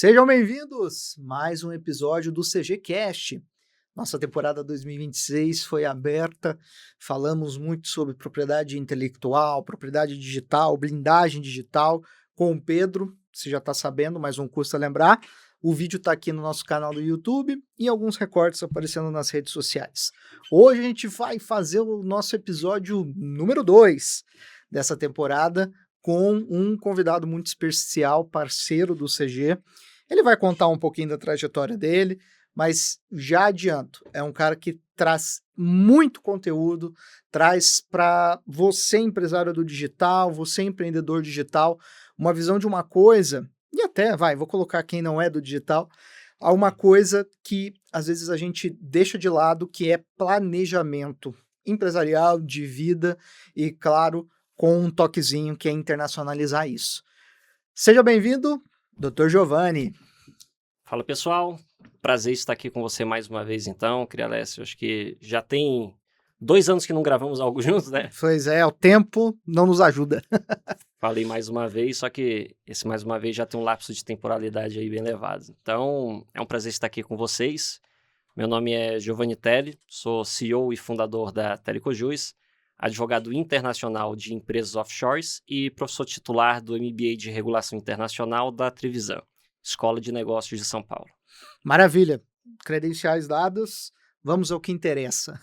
Sejam bem-vindos! Mais um episódio do CG Cast. Nossa temporada 2026 foi aberta, falamos muito sobre propriedade intelectual, propriedade digital, blindagem digital com o Pedro, você já está sabendo, mas não custa lembrar. O vídeo está aqui no nosso canal do YouTube e alguns recortes aparecendo nas redes sociais. Hoje a gente vai fazer o nosso episódio número 2 dessa temporada, com um convidado muito especial, parceiro do CG. Ele vai contar um pouquinho da trajetória dele, mas já adianto, é um cara que traz muito conteúdo, traz para você, empresário do digital, você, empreendedor digital, uma visão de uma coisa, e até, vou colocar quem não é do digital, a uma coisa que às vezes a gente deixa de lado, que é planejamento empresarial, de vida e, claro, com um toquezinho que é internacionalizar isso. Seja bem-vindo, Dr. Giovanni. Fala, pessoal. Prazer estar aqui com você mais uma vez, então, Crialessio. Acho que já tem 2 anos que não gravamos algo juntos, né? Pois é, o tempo não nos ajuda. Falei mais uma vez, só que esse mais uma vez já tem um lapso de temporalidade aí bem elevado. Então, é um prazer estar aqui com vocês. Meu nome é Giovanni Telli, sou CEO e fundador da Telecojus, advogado internacional de empresas offshores e professor titular do MBA de Regulação Internacional da Trevisan, Escola de Negócios de São Paulo. Maravilha. Credenciais dadas, vamos ao que interessa.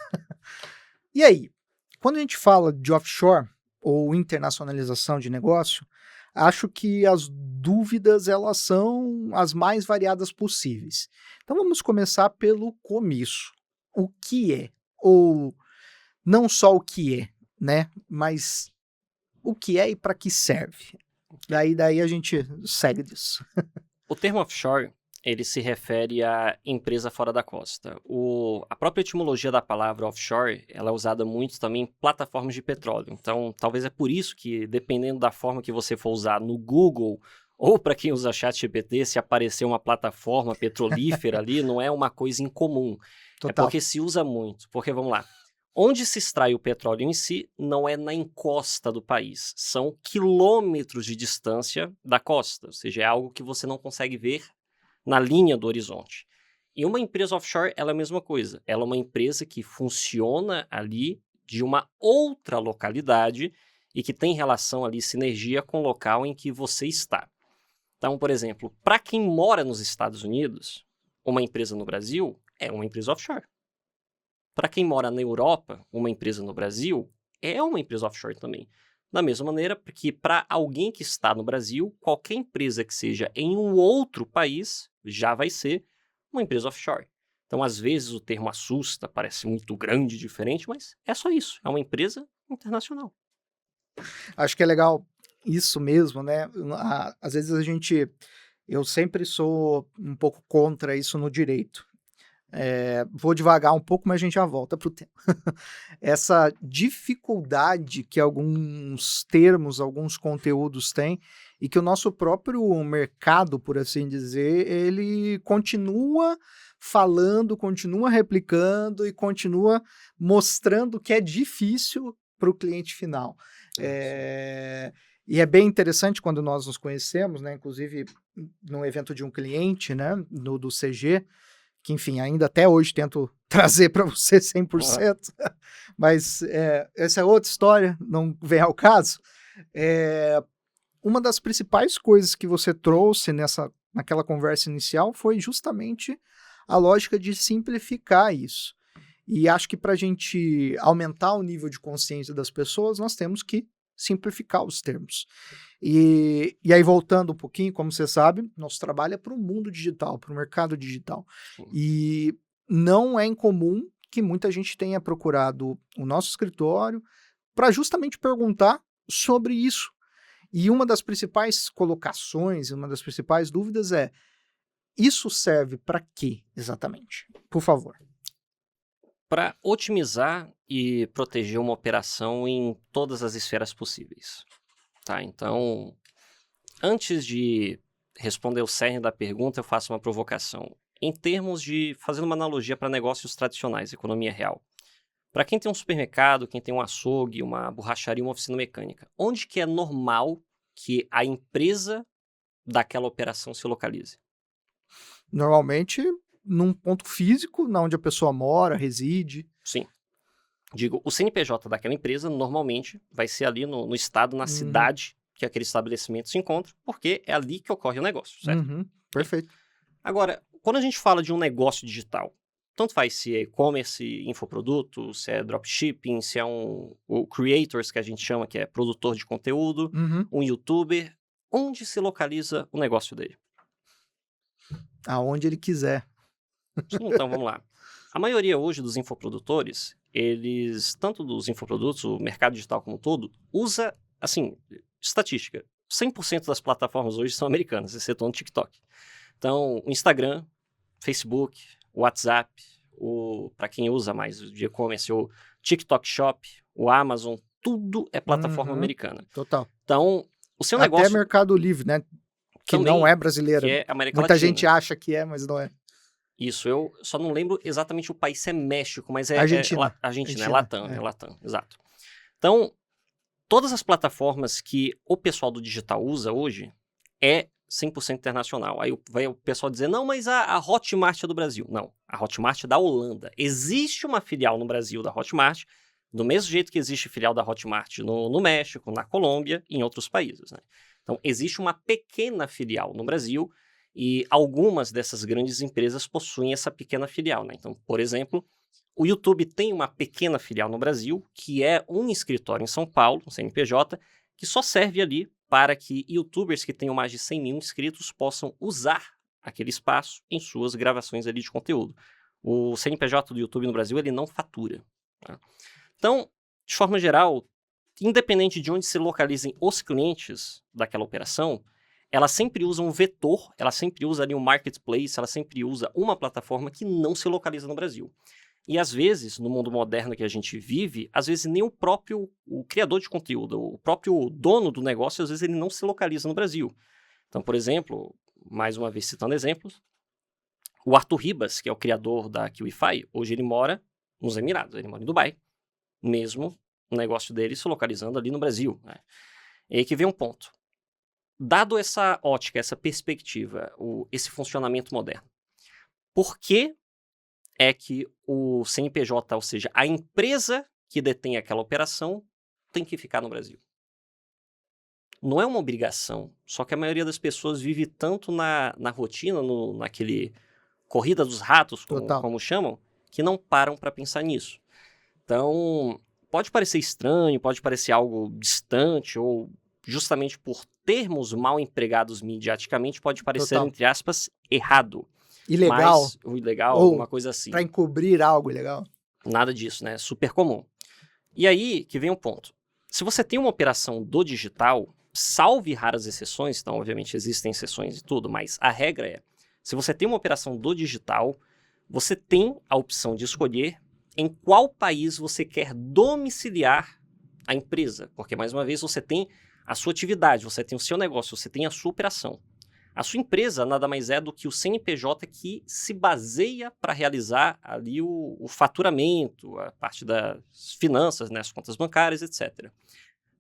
E aí, quando a gente fala de offshore ou internacionalização de negócio, acho que as dúvidas elas são as mais variadas possíveis. Então vamos começar pelo começo. O que é? Ou não só o que é, né? Mas o que é e para que serve? Daí a gente segue disso. O termo offshore, ele se refere a empresa fora da costa. A própria etimologia da palavra offshore, ela é usada muito também em plataformas de petróleo. Então, talvez é por isso que, dependendo da forma que você for usar no Google, ou para quem usa ChatGPT, se aparecer uma plataforma petrolífera ali, não é uma coisa incomum. Total. É porque se usa muito. Porque, vamos lá, onde se extrai o petróleo em si não é na encosta do país, são quilômetros de distância da costa, ou seja, é algo que você não consegue ver na linha do horizonte. E uma empresa offshore ela é a mesma coisa, ela é uma empresa que funciona ali de uma outra localidade e que tem relação ali, sinergia com o local em que você está. Então, por exemplo, para quem mora nos Estados Unidos, uma empresa no Brasil é uma empresa offshore. Para quem mora na Europa, uma empresa no Brasil é uma empresa offshore também. Da mesma maneira que para alguém que está no Brasil, qualquer empresa que seja em um outro país já vai ser uma empresa offshore. Então, às vezes, o termo assusta, parece muito grande e diferente, mas é só isso, é uma empresa internacional. Acho que é legal isso mesmo, né? Às vezes eu sempre sou um pouco contra isso no direito. Vou devagar um pouco, mas a gente já volta para o tema. Essa dificuldade que alguns termos, alguns conteúdos têm e que o nosso próprio mercado, por assim dizer, ele continua falando, continua replicando e continua mostrando que é difícil para o cliente final. E é bem interessante quando nós nos conhecemos, né? Inclusive no evento de um cliente, né? Do CG, que, enfim, ainda até hoje tento trazer para você 100%, mas essa é outra história, não vem ao caso. Uma das principais coisas que você trouxe naquela conversa inicial foi justamente a lógica de simplificar isso. E acho que para a gente aumentar o nível de consciência das pessoas, nós temos que simplificar os termos. E aí, voltando um pouquinho, como você sabe, nosso trabalho é para o mundo digital, para o mercado digital. Sim. E não é incomum que muita gente tenha procurado o nosso escritório para justamente perguntar sobre isso. E uma das principais colocações, uma das principais dúvidas é: isso serve para quê exatamente? Por favor. Para otimizar e proteger uma operação em todas as esferas possíveis. Tá, então, antes de responder o cerne da pergunta, eu faço uma provocação. Em termos de, fazendo uma analogia para negócios tradicionais, economia real. Para quem tem um supermercado, quem tem um açougue, uma borracharia, uma oficina mecânica, onde que é normal que a empresa daquela operação se localize? Normalmente num ponto físico, na onde a pessoa mora, reside. Sim. Digo, o CNPJ daquela empresa normalmente vai ser ali no estado, na cidade que aquele estabelecimento se encontra, porque é ali que ocorre o negócio, certo? Perfeito. Agora, quando a gente fala de um negócio digital, tanto faz se é e-commerce, infoproduto, se é dropshipping, se é o creators, que a gente chama, que é produtor de conteúdo, um youtuber, onde se localiza o negócio dele? Aonde ele quiser. Então, vamos lá. A maioria hoje dos infoprodutores, eles, tanto dos infoprodutos, o mercado digital como um todo, usa, assim, estatística. 100% das plataformas hoje são americanas, exceto o TikTok. Então, o Instagram, Facebook, o WhatsApp, para quem usa mais de e-commerce, o TikTok Shop, o Amazon, tudo é plataforma americana. Total. Então, o seu Até negócio... Mercado Livre, né? Que também, não é brasileira. que é América Muita Latina. gente acha que é, mas não é. Isso, eu só não lembro exatamente o país, se é México, mas é Argentina. Argentina, é Argentina, Latam, é Latam, exato. Então, todas as plataformas que o pessoal do digital usa hoje é 100% internacional. Aí vai o pessoal dizer, não, mas a Hotmart é do Brasil. Não, a Hotmart é da Holanda. Existe uma filial no Brasil da Hotmart, do mesmo jeito que existe filial da Hotmart no México, na Colômbia e em outros países, né? Então, existe uma pequena filial no Brasil e algumas dessas grandes empresas possuem essa pequena filial, né? Então, por exemplo, o YouTube tem uma pequena filial no Brasil, que é um escritório em São Paulo, um CNPJ, que só serve ali para que youtubers que tenham mais de 100 mil inscritos possam usar aquele espaço em suas gravações ali de conteúdo. O CNPJ do YouTube no Brasil, ele não fatura, tá? Então, de forma geral, independente de onde se localizem os clientes daquela operação, ela sempre usa um vetor, ela sempre usa ali um marketplace, ela sempre usa uma plataforma que não se localiza no Brasil. E às vezes, no mundo moderno que a gente vive, às vezes nem o criador de conteúdo, o próprio dono do negócio, às vezes ele não se localiza no Brasil. Então, por exemplo, mais uma vez citando exemplos, o Arthur Ribas, que é o criador da QIFI, hoje ele mora nos Emirados, ele mora em Dubai, mesmo o negócio dele se localizando ali no Brasil, né? E aí que vem um ponto. Dado essa ótica, essa perspectiva, esse funcionamento moderno, por que é que o CNPJ, ou seja, a empresa que detém aquela operação, tem que ficar no Brasil? Não é uma obrigação, só que a maioria das pessoas vive tanto na rotina, naquele corrida dos ratos, como chamam, que não param para pensar nisso. Então, pode parecer estranho, pode parecer algo distante, ou justamente por termos mal empregados midiaticamente, pode parecer, entre aspas, errado. Ilegal. Mas, o ilegal, ou alguma coisa assim. Para encobrir algo ilegal. Nada disso, né? Super comum. E aí que vem o ponto. Se você tem uma operação do digital, salve raras exceções, então obviamente existem exceções e tudo, mas a regra é, se você tem uma operação do digital, você tem a opção de escolher em qual país você quer domiciliar a empresa, porque mais uma vez você tem a sua atividade, você tem o seu negócio, você tem a sua operação. A sua empresa nada mais é do que o CNPJ que se baseia para realizar ali o faturamento, a parte das finanças, né, as contas bancárias, etc.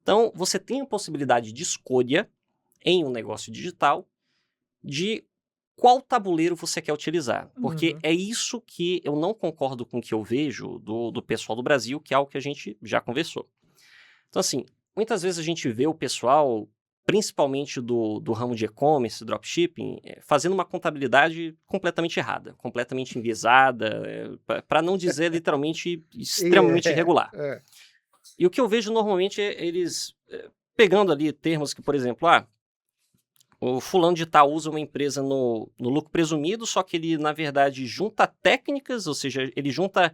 Então, você tem a possibilidade de escolha em um negócio digital de qual tabuleiro você quer utilizar. Porque é isso que eu não concordo com o que eu vejo do pessoal do Brasil, que é algo que a gente já conversou. Então, assim, muitas vezes a gente vê o pessoal, principalmente do ramo de e-commerce, dropshipping, fazendo uma contabilidade completamente errada, completamente enviesada, para não dizer literalmente extremamente irregular. E o que eu vejo normalmente é eles pegando ali termos que, por exemplo, o fulano de tal usa uma empresa no lucro presumido, só que ele, na verdade, junta técnicas, ou seja, ele junta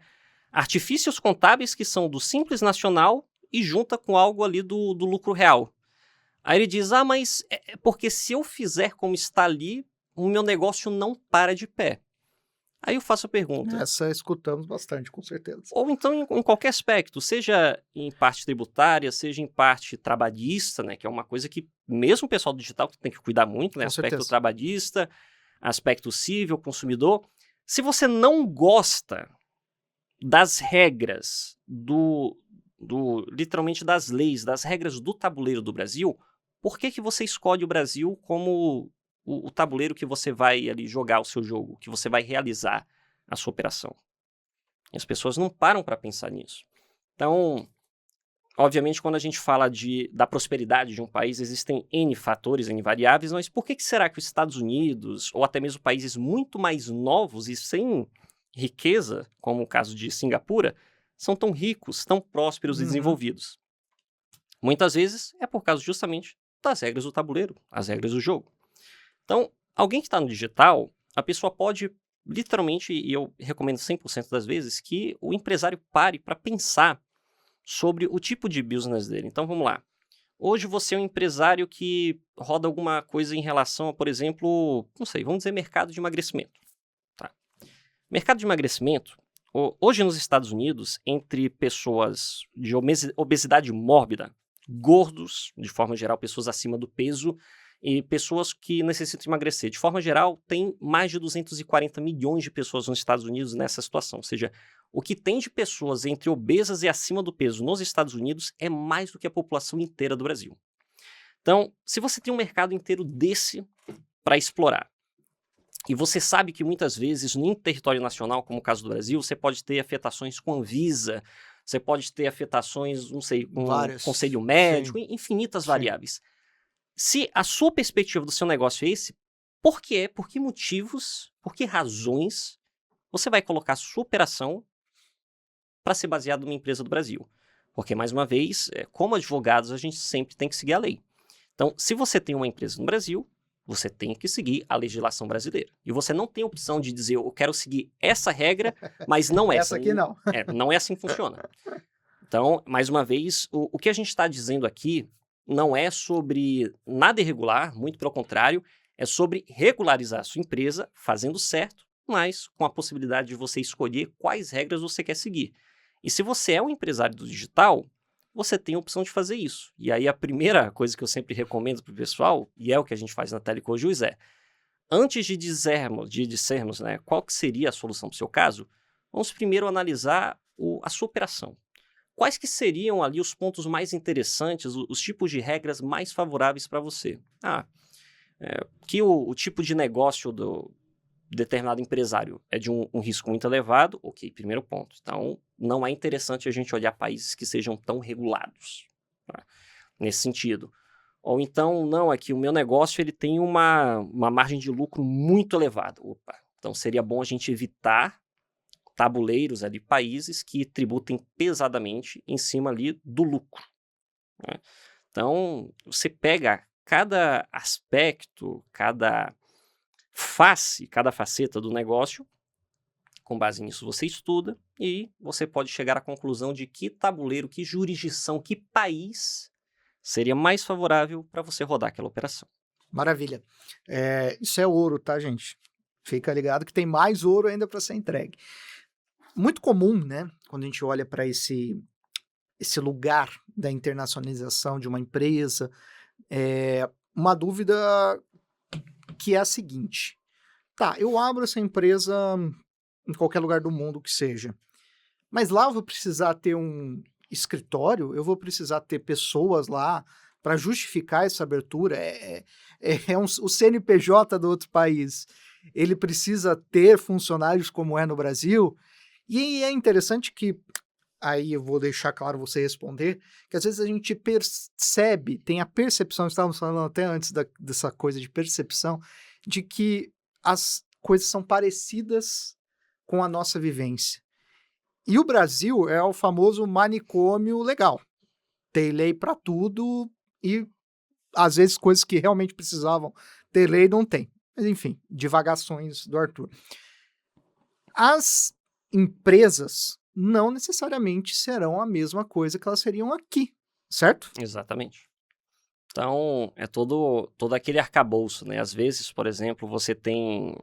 artifícios contábeis que são do Simples Nacional e junta com algo ali do lucro real. Aí ele diz, mas é porque se eu fizer como está ali, o meu negócio não para de pé. Aí eu faço a pergunta. Essa escutamos bastante, com certeza. Ou então em qualquer aspecto, seja em parte tributária, seja em parte trabalhista, né, que é uma coisa que mesmo o pessoal do digital tem que cuidar muito, né, aspecto trabalhista, aspecto civil, consumidor. Se você não gosta das regras literalmente das leis, das regras do tabuleiro do Brasil, por que você escolhe o Brasil como o tabuleiro que você vai ali jogar o seu jogo, que você vai realizar a sua operação. E as pessoas não param para pensar nisso. Então, obviamente, quando a gente fala da prosperidade de um país, existem N fatores, N variáveis, mas por que será que os Estados Unidos, ou até mesmo países muito mais novos e sem riqueza, como o caso de Singapura, são tão ricos, tão prósperos e desenvolvidos? Muitas vezes é por causa justamente das regras do tabuleiro, as regras do jogo. Então, alguém que está no digital, a pessoa pode, literalmente, e eu recomendo 100% das vezes, que o empresário pare para pensar sobre o tipo de business dele. Então, vamos lá. Hoje você é um empresário que roda alguma coisa em relação a, por exemplo, não sei, vamos dizer mercado de emagrecimento. Tá? Mercado de emagrecimento, hoje nos Estados Unidos, entre pessoas de obesidade mórbida, gordos, de forma geral, pessoas acima do peso, e pessoas que necessitam emagrecer. De forma geral, tem mais de 240 milhões de pessoas nos Estados Unidos nessa situação. Ou seja, o que tem de pessoas entre obesas e acima do peso nos Estados Unidos é mais do que a população inteira do Brasil. Então, se você tem um mercado inteiro desse para explorar, e você sabe que muitas vezes no território nacional, como o caso do Brasil, você pode ter afetações com a Anvisa, você pode ter afetações, não sei, com o conselho médico, infinitas variáveis. Se a sua perspectiva do seu negócio é esse, por quê? Por que motivos, por que razões você vai colocar a sua operação para ser baseado numa empresa do Brasil? Porque, mais uma vez, como advogados, a gente sempre tem que seguir a lei. Então, se você tem uma empresa no Brasil, você tem que seguir a legislação brasileira. E você não tem a opção de dizer, eu quero seguir essa regra, mas não essa. Essa aqui não. Não é assim que funciona. Então, mais uma vez, o que a gente está dizendo aqui não é sobre nada irregular, muito pelo contrário, é sobre regularizar a sua empresa, fazendo certo, mas com a possibilidade de você escolher quais regras você quer seguir. E se você é um empresário do digital, você tem a opção de fazer isso. E aí a primeira coisa que eu sempre recomendo para o pessoal, e é o que a gente faz na Telecojus, é, antes de dissermos né, qual que seria a solução para o seu caso, vamos primeiro analisar a sua operação. Quais que seriam ali os pontos mais interessantes, os tipos de regras mais favoráveis para você? Que o tipo de negócio do determinado empresário é de um risco muito elevado, ok, primeiro ponto. Então, não é interessante a gente olhar países que sejam tão regulados, tá? Nesse sentido. Ou então, não, é que o meu negócio ele tem uma margem de lucro muito elevada. Opa, então seria bom a gente evitar tabuleiros ali, países que tributem pesadamente em cima ali do lucro, né? Então, você pega cada aspecto, cada face, cada faceta do negócio, com base nisso você estuda e você pode chegar à conclusão de que tabuleiro, que jurisdição, que país seria mais favorável para você rodar aquela operação. Maravilha. Isso é ouro, tá, gente? Fica ligado que tem mais ouro ainda para ser entregue. Muito comum, né, quando a gente olha para esse lugar da internacionalização de uma empresa, uma dúvida que é a seguinte: tá, eu abro essa empresa em qualquer lugar do mundo que seja, mas lá eu vou precisar ter um escritório, eu vou precisar ter pessoas lá para justificar essa abertura, o CNPJ do outro país, ele precisa ter funcionários como é no Brasil. E é interessante que, aí eu vou deixar claro você responder, que às vezes a gente percebe, tem a percepção, estávamos falando até antes dessa coisa de percepção, de que as coisas são parecidas com a nossa vivência. E o Brasil é o famoso manicômio legal. Tem lei para tudo e, às vezes, coisas que realmente precisavam ter lei não tem. Mas, enfim, divagações do Arthur. As empresas não necessariamente serão a mesma coisa que elas seriam aqui, certo? Exatamente. Então, é todo aquele arcabouço, né? Às vezes, por exemplo, você tem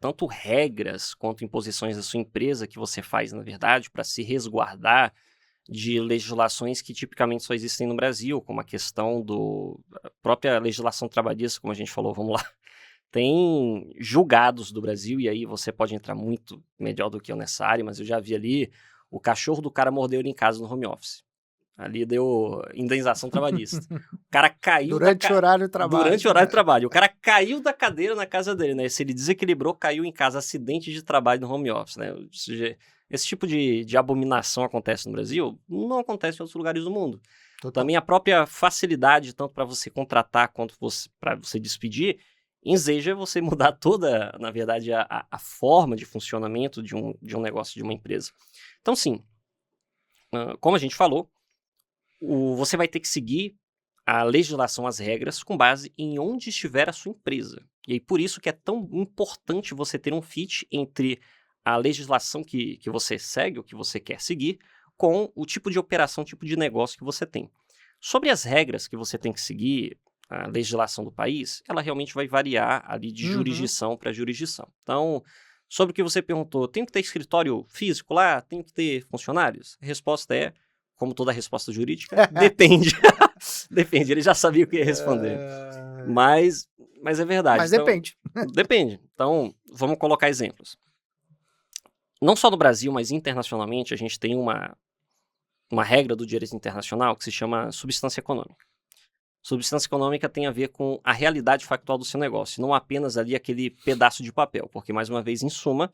tanto regras quanto imposições da sua empresa que você faz, na verdade, para se resguardar de legislações que tipicamente só existem no Brasil, como a questão da própria legislação trabalhista, como a gente falou, vamos lá. Tem julgados do Brasil, e aí você pode entrar muito melhor do que eu nessa área, mas eu já vi ali o cachorro do cara mordeu ele em casa no home office. Ali deu indenização trabalhista. O cara caiu Durante o horário de trabalho. Durante o horário de trabalho. O cara caiu da cadeira na casa dele, né? Se ele desequilibrou, caiu em casa, acidente de trabalho no home office, né? Ou seja, esse tipo de abominação acontece no Brasil, não acontece em outros lugares do mundo. Total. Também a própria facilidade, tanto para você contratar quanto para você despedir, enseja você mudar toda, na verdade, a forma de funcionamento de um negócio, de uma empresa. Então, sim, como a gente falou, você vai ter que seguir a legislação, as regras, com base em onde estiver a sua empresa. E aí, por isso que é tão importante você ter um fit entre a legislação que você segue, ou que você quer seguir, com o tipo de operação, tipo de negócio que você tem. Sobre as regras que você tem que seguir, a legislação do país, ela realmente vai variar ali de jurisdição para jurisdição. Então, sobre o que você perguntou, tem que ter escritório físico lá? Tem que ter funcionários? A resposta é, como toda resposta jurídica, depende. Depende, ele já sabia o que ia responder. Mas é verdade. Mas então, depende. Depende. Então, vamos colocar exemplos. Não só no Brasil, mas internacionalmente, a gente tem uma regra do direito internacional que se chama substância econômica. Substância econômica tem a ver com a realidade factual do seu negócio, não apenas ali aquele pedaço de papel, porque, mais uma vez, em suma,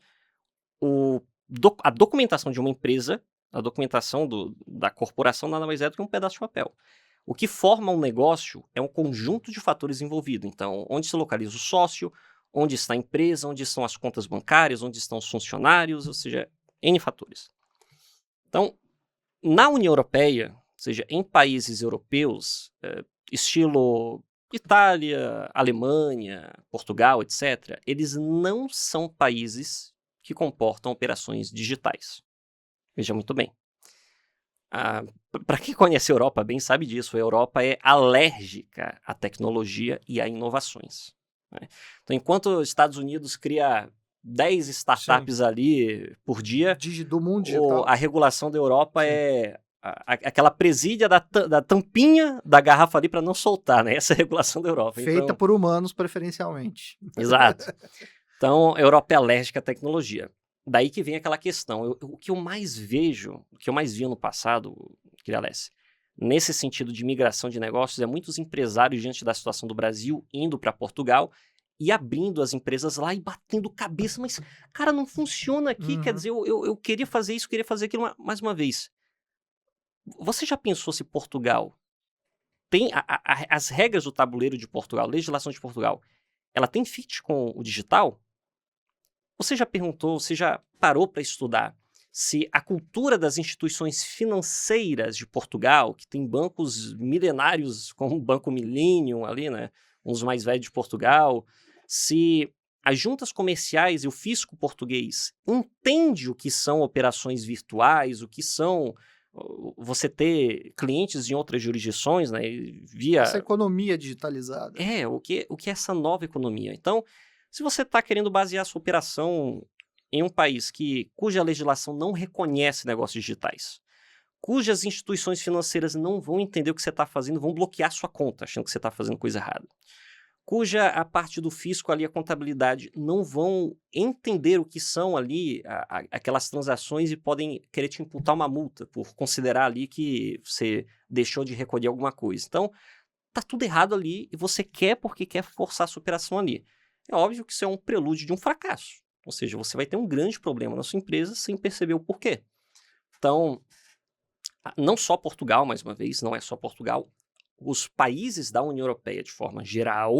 a documentação de uma empresa, a documentação da corporação nada mais é do que um pedaço de papel. O que forma um negócio é um conjunto de fatores envolvidos. Então, onde se localiza o sócio, onde está a empresa, onde estão as contas bancárias, onde estão os funcionários, ou seja, N fatores. Então, na União Europeia, ou seja, em países europeus, estilo Itália, Alemanha, Portugal, etc., eles não são países que comportam operações digitais. Veja muito bem. Para quem conhece a Europa bem sabe disso, a Europa é alérgica à tecnologia e a inovações. Né? Então, enquanto os Estados Unidos cria 10 startups ali por dia, do mundo digital, a regulação da Europa é aquela presídia da tampinha da garrafa ali para não soltar, né? Essa é a regulação da Europa. Feita então, por humanos, preferencialmente. Exato. Então, a Europa é alérgica à tecnologia. Daí que vem aquela questão. O que eu mais vejo, o que eu mais vi no passado, Kiralesse, nesse sentido de migração de negócios, é muitos empresários, diante da situação do Brasil, indo para Portugal e abrindo as empresas lá e batendo cabeça. Mas, cara, não funciona aqui. Quer dizer, eu queria fazer isso, queria fazer aquilo. Mais uma vez, você já pensou se Portugal tem as regras do tabuleiro de Portugal, a legislação de Portugal, ela tem fit com o digital? Você já perguntou, você já parou para estudar se a cultura das instituições financeiras de Portugal, que tem bancos milenários como o Banco Millennium ali, né, um dos mais velhos de Portugal, se as juntas comerciais e o fisco português entende o que são operações virtuais, o que são você ter clientes em outras jurisdições, né, via... Essa economia digitalizada. O que é essa nova economia? Então, se você está querendo basear sua operação em um país cuja legislação não reconhece negócios digitais, cujas instituições financeiras não vão entender o que você está fazendo, vão bloquear sua conta, achando que você está fazendo coisa errada, cuja a parte do fisco ali, a contabilidade, não vão entender o que são ali aquelas transações e podem querer te imputar uma multa por considerar ali que você deixou de recolher alguma coisa. Então, tá tudo errado ali e você quer porque quer forçar a sua operação ali. É óbvio que isso é um prelúdio de um fracasso. Ou seja, você vai ter um grande problema na sua empresa sem perceber o porquê. Então, não só Portugal, mais uma vez, não é só Portugal. Os países da União Europeia, de forma geral,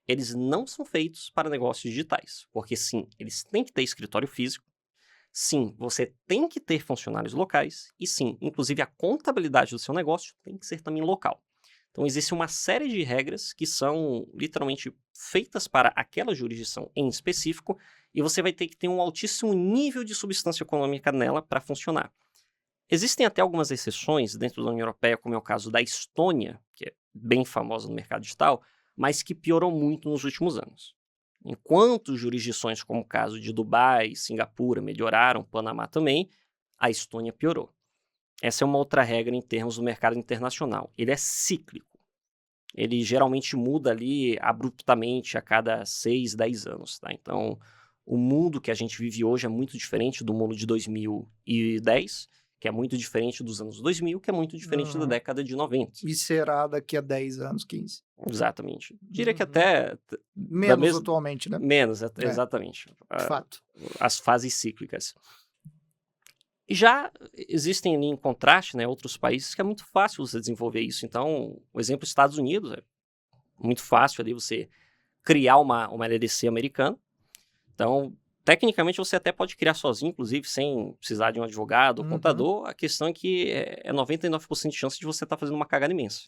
eles não são feitos para negócios digitais. Porque, sim, eles têm que ter escritório físico. Sim, você tem que ter funcionários locais. E, sim, inclusive a contabilidade do seu negócio tem que ser também local. Então, existe uma série de regras que são literalmente feitas para aquela jurisdição em específico e você vai ter que ter um altíssimo nível de substância econômica nela para funcionar. Existem até algumas exceções dentro da União Europeia, como é o caso da Estônia, que é bem famosa no mercado digital, mas que piorou muito nos últimos anos. Enquanto jurisdições como o caso de Dubai, Singapura melhoraram, Panamá também, a Estônia piorou. Essa é uma outra regra em termos do mercado internacional. Ele é cíclico. Ele geralmente muda ali abruptamente a cada 6, 10 anos. Tá? Então, o mundo que a gente vive hoje é muito diferente do mundo de 2010 que é muito diferente dos anos 2000, que é muito diferente da década de 90. E será daqui a 10 anos, 15? Exatamente. Diria que Uhum. até da Menos mesma atualmente, né? menos, É, exatamente. de fato. As fases cíclicas. E já existem ali em contraste, né, outros países que é muito fácil você desenvolver isso. Então, o exemplo dos Estados Unidos é muito fácil ali você criar uma LLC americana. Então, tecnicamente, você até pode criar sozinho, inclusive, sem precisar de um advogado ou Uhum. contador. A questão é que é 99% de chance de você estar fazendo uma cagada imensa.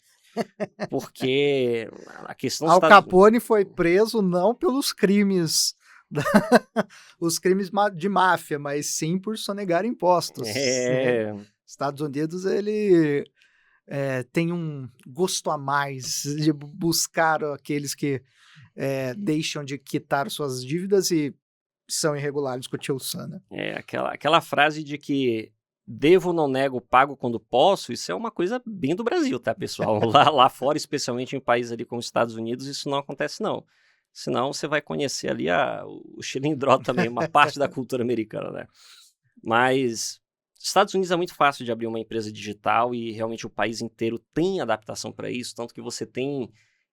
Porque a questão dos Al Estados Unidos... Capone foi preso não pelos crimes, da- os crimes de máfia, mas sim por sonegar impostos. É, Estados Unidos, ele tem um gosto a mais de buscar aqueles que deixam de quitar suas dívidas e são irregulares com o tio Sam, né? aquela frase de que devo, não nego, pago quando posso, isso é uma coisa bem do Brasil, tá, pessoal? Lá fora, especialmente em países ali como os Estados Unidos, isso não acontece, não. Senão você vai conhecer ali o chilindró também, uma parte da cultura americana, né? Mas Estados Unidos é muito fácil de abrir uma empresa digital e realmente o país inteiro tem adaptação para isso, tanto que você tem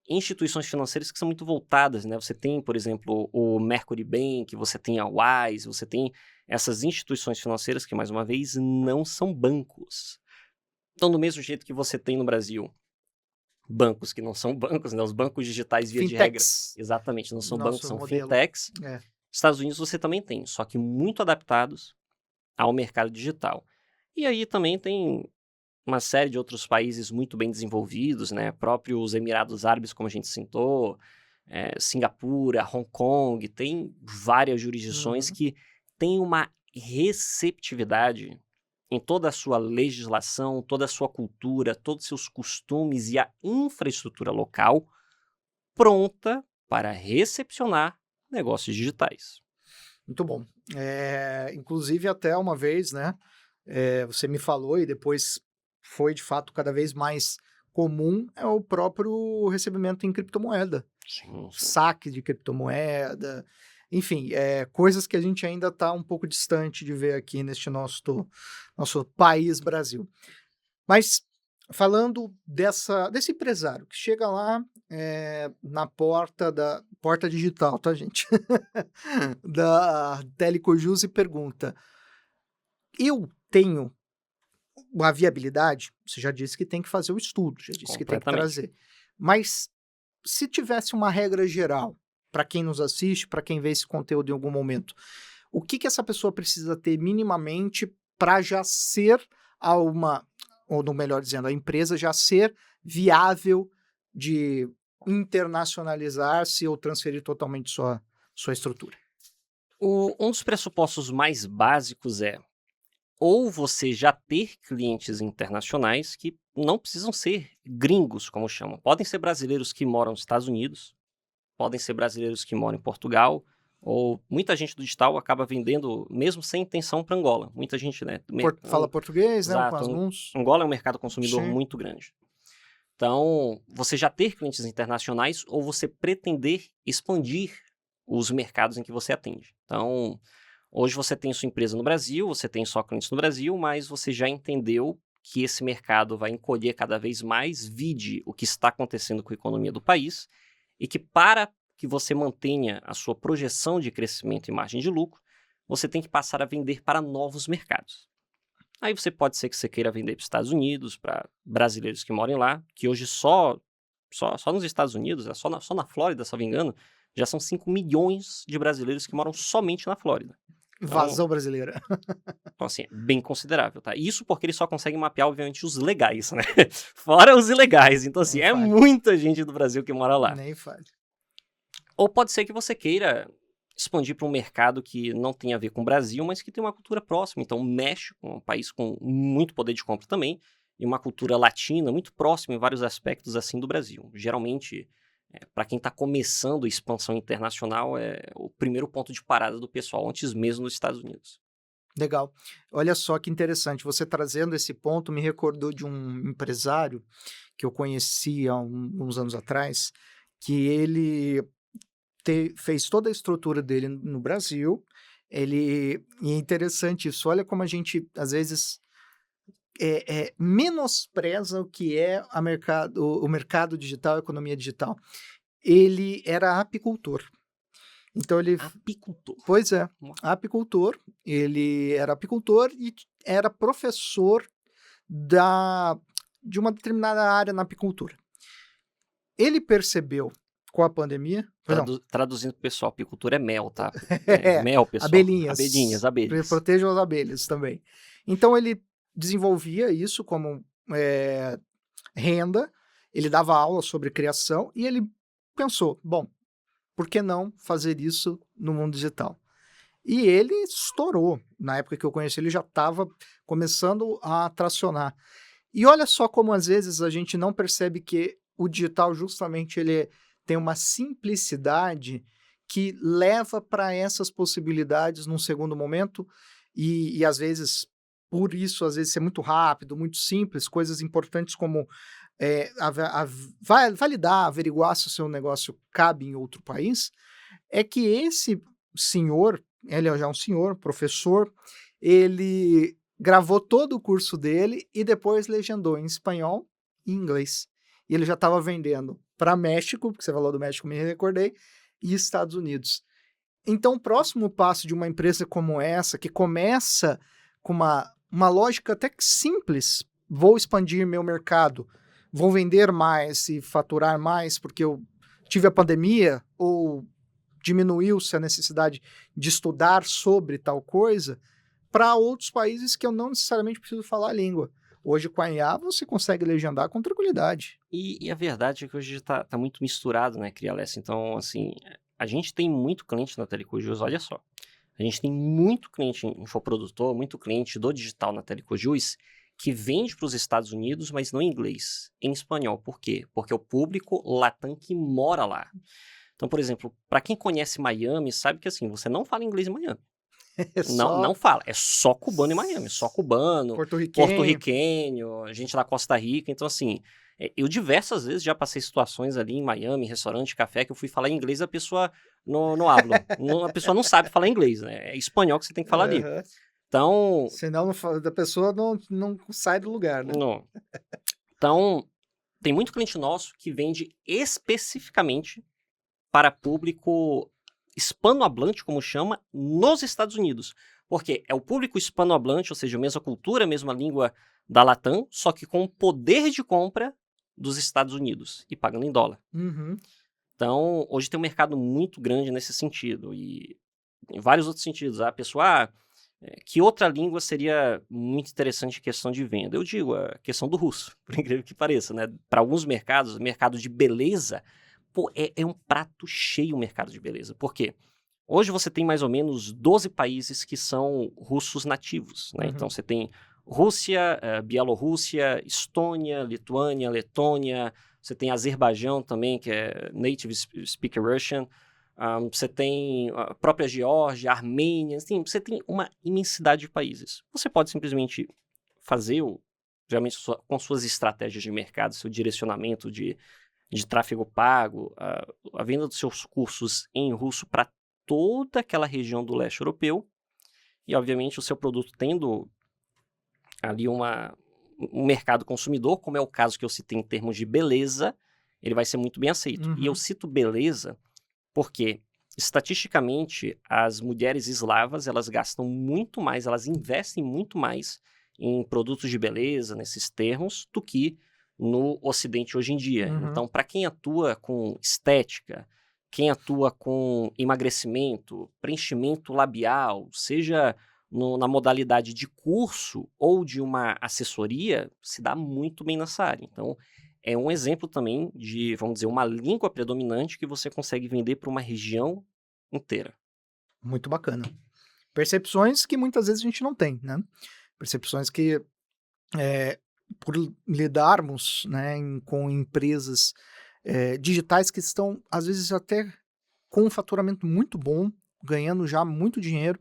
instituições financeiras que são muito voltadas, né? Você tem, por exemplo, o Mercury Bank, você tem a Wise, você tem essas instituições financeiras que, mais uma vez, não são bancos. Então, do mesmo jeito que você tem no Brasil bancos que não são bancos, né? Os bancos digitais, via de regra, Fintechs, exatamente, não são bancos, nosso são modelo. fintechs. É. Estados Unidos você também tem, só que muito adaptados ao mercado digital. E aí também tem uma série de outros países muito bem desenvolvidos, né? Próprio os Emirados Árabes, como a gente citou, Singapura, Hong Kong, tem várias jurisdições Uhum. que têm uma receptividade em toda a sua legislação, toda a sua cultura, todos os seus costumes e a infraestrutura local pronta para recepcionar negócios digitais. Muito bom. Inclusive, até uma vez, né? Você me falou e depois foi de fato cada vez mais comum é o próprio recebimento em criptomoeda, Sim, sim. saque de criptomoeda, enfim, coisas que a gente ainda está um pouco distante de ver aqui neste nosso país Brasil. Mas falando desse empresário que chega lá na porta digital, tá, gente? Da Telecojus e pergunta: eu tenho a viabilidade? Você já disse que tem que fazer o estudo, já disse que tem que Completamente. trazer. Mas se tivesse uma regra geral, para quem nos assiste, para quem vê esse conteúdo em algum momento, o que essa pessoa precisa ter minimamente para já ser ou no melhor dizendo, a empresa já ser viável de internacionalizar-se ou transferir totalmente sua estrutura? Um dos pressupostos mais básicos é ou você já ter clientes internacionais que não precisam ser gringos, como chamam. Podem ser brasileiros que moram nos Estados Unidos, podem ser brasileiros que moram em Portugal, ou muita gente do digital acaba vendendo mesmo sem intenção para Angola. Muita gente, né? Fala português, né? Com Exato. alguns. Angola é um mercado consumidor Sim. muito grande. Então, você já ter clientes internacionais ou você pretender expandir os mercados em que você atende. Então, hoje você tem sua empresa no Brasil, você tem só clientes no Brasil, mas você já entendeu que esse mercado vai encolher cada vez mais, vide o que está acontecendo com a economia do país, e que para que você mantenha a sua projeção de crescimento e margem de lucro, você tem que passar a vender para novos mercados. Aí você pode ser que você queira vender para os Estados Unidos, para brasileiros que morem lá, que hoje só nos Estados Unidos, só na Flórida, se não me engano, já são 5 milhões de brasileiros que moram somente na Flórida. Então, Invasão brasileira. assim, é bem considerável, tá? Isso porque eles só conseguem mapear, obviamente, os legais, né? Fora os ilegais. Então, assim, Nem é fale. muita gente do Brasil que mora lá. Nem fale. Ou pode ser que você queira expandir para um mercado que não tem a ver com o Brasil, mas que tem uma cultura próxima. Então, o México é um país com muito poder de compra também, e uma cultura latina muito próxima em vários aspectos assim do Brasil. Geralmente, para quem está começando a expansão internacional, é o primeiro ponto de parada do pessoal, antes mesmo dos Estados Unidos. Legal. Olha só que interessante. Você trazendo esse ponto me recordou de um empresário que eu conheci há uns anos atrás, que ele fez toda a estrutura dele no Brasil. E é interessante isso. Olha como a gente, às vezes, menospreza o que é o mercado digital, a economia digital. Ele era apicultor. Então ele, Apicultor. pois é, apicultor. Ele era apicultor e era professor de uma determinada área na apicultura. Ele percebeu com a pandemia, Traduzindo pro pessoal, apicultura é mel, tá? É, Mel, pessoal. abelhinhas. Abelhas. Protejam as abelhas também. Então ele desenvolvia isso como renda, ele dava aula sobre criação e ele pensou, bom, por que não fazer isso no mundo digital? E ele estourou. Na época que eu conheci ele já estava começando a tracionar. E olha só como às vezes a gente não percebe que o digital justamente ele tem uma simplicidade que leva para essas possibilidades num segundo momento e às vezes, por isso, às vezes ser muito rápido, muito simples, coisas importantes como validar, averiguar se o seu negócio cabe em outro país, é que esse senhor, ele é já um senhor, professor, ele gravou todo o curso dele e depois legendou em espanhol e inglês. E ele já estava vendendo para México, porque você falou do México, me recordei, e Estados Unidos. Então, o próximo passo de uma empresa como essa, que começa com uma lógica até que simples, vou expandir meu mercado, vou vender mais e faturar mais porque eu tive a pandemia, ou diminuiu-se a necessidade de estudar sobre tal coisa, para outros países que eu não necessariamente preciso falar a língua. Hoje, com a IA, você consegue legendar com tranquilidade. E a verdade é que hoje tá muito misturado, né, Crialessa? Então, assim, a gente tem muito cliente na Telecojus, olha só. A gente tem muito cliente infoprodutor, muito cliente do digital na Telecojus, que vende para os Estados Unidos, mas não em inglês, em espanhol. Por quê? Porque é o público latam que mora lá. Então, por exemplo, para quem conhece Miami, sabe que assim, você não fala inglês em Miami. Não fala. É só cubano em Miami. Só cubano, porto-riquenho, gente da Costa Rica. Então, assim, eu diversas vezes já passei situações ali em Miami, restaurante, café, que eu fui falar inglês, a pessoa não habla. A pessoa não sabe falar inglês, né? É espanhol que você tem que falar ali. Então... Senão a pessoa não sai do lugar, né? Não. Então, tem muito cliente nosso que vende especificamente para público hispanohablante, como chama, nos Estados Unidos. Porque é o público hispanohablante, ou seja, a mesma cultura, a mesma língua da Latam, só que com o poder de compra dos Estados Unidos e pagando em dólar. Uhum. Então, hoje tem um mercado muito grande nesse sentido e em vários outros sentidos. A pessoa, que outra língua seria muito interessante em questão de venda? Eu digo, a questão do russo, por incrível que pareça, né? Para alguns mercados, mercado de beleza, pô, é um prato cheio o mercado de beleza. Por quê? Hoje você tem mais ou menos 12 países que são russos nativos, né? Uhum. Então você tem Rússia, Bielorrússia, Estônia, Lituânia, Letônia, você tem Azerbaijão também, que é Native Speaker Russian, você tem a própria Geórgia, Armênia, assim, você tem uma imensidade de países. Você pode simplesmente fazer, geralmente com suas estratégias de mercado, seu direcionamento de tráfego pago, a venda dos seus cursos em russo para toda aquela região do leste europeu, e obviamente o seu produto tendo ali um mercado consumidor, como é o caso que eu citei em termos de beleza, ele vai ser muito bem aceito. E eu cito beleza porque, estatisticamente, as mulheres eslavas, elas gastam muito mais, elas investem muito mais em produtos de beleza, nesses termos, do que no Ocidente hoje em dia. Então, para quem atua com estética, quem atua com emagrecimento, preenchimento labial, seja na modalidade de curso ou de uma assessoria, se dá muito bem nessa área. Então, é um exemplo também de, vamos dizer, uma língua predominante que você consegue vender para uma região inteira. Muito bacana. Percepções que muitas vezes a gente não tem, né? Percepções que, por lidarmos, né, com empresas digitais que estão, às vezes, até com um faturamento muito bom, ganhando já muito dinheiro,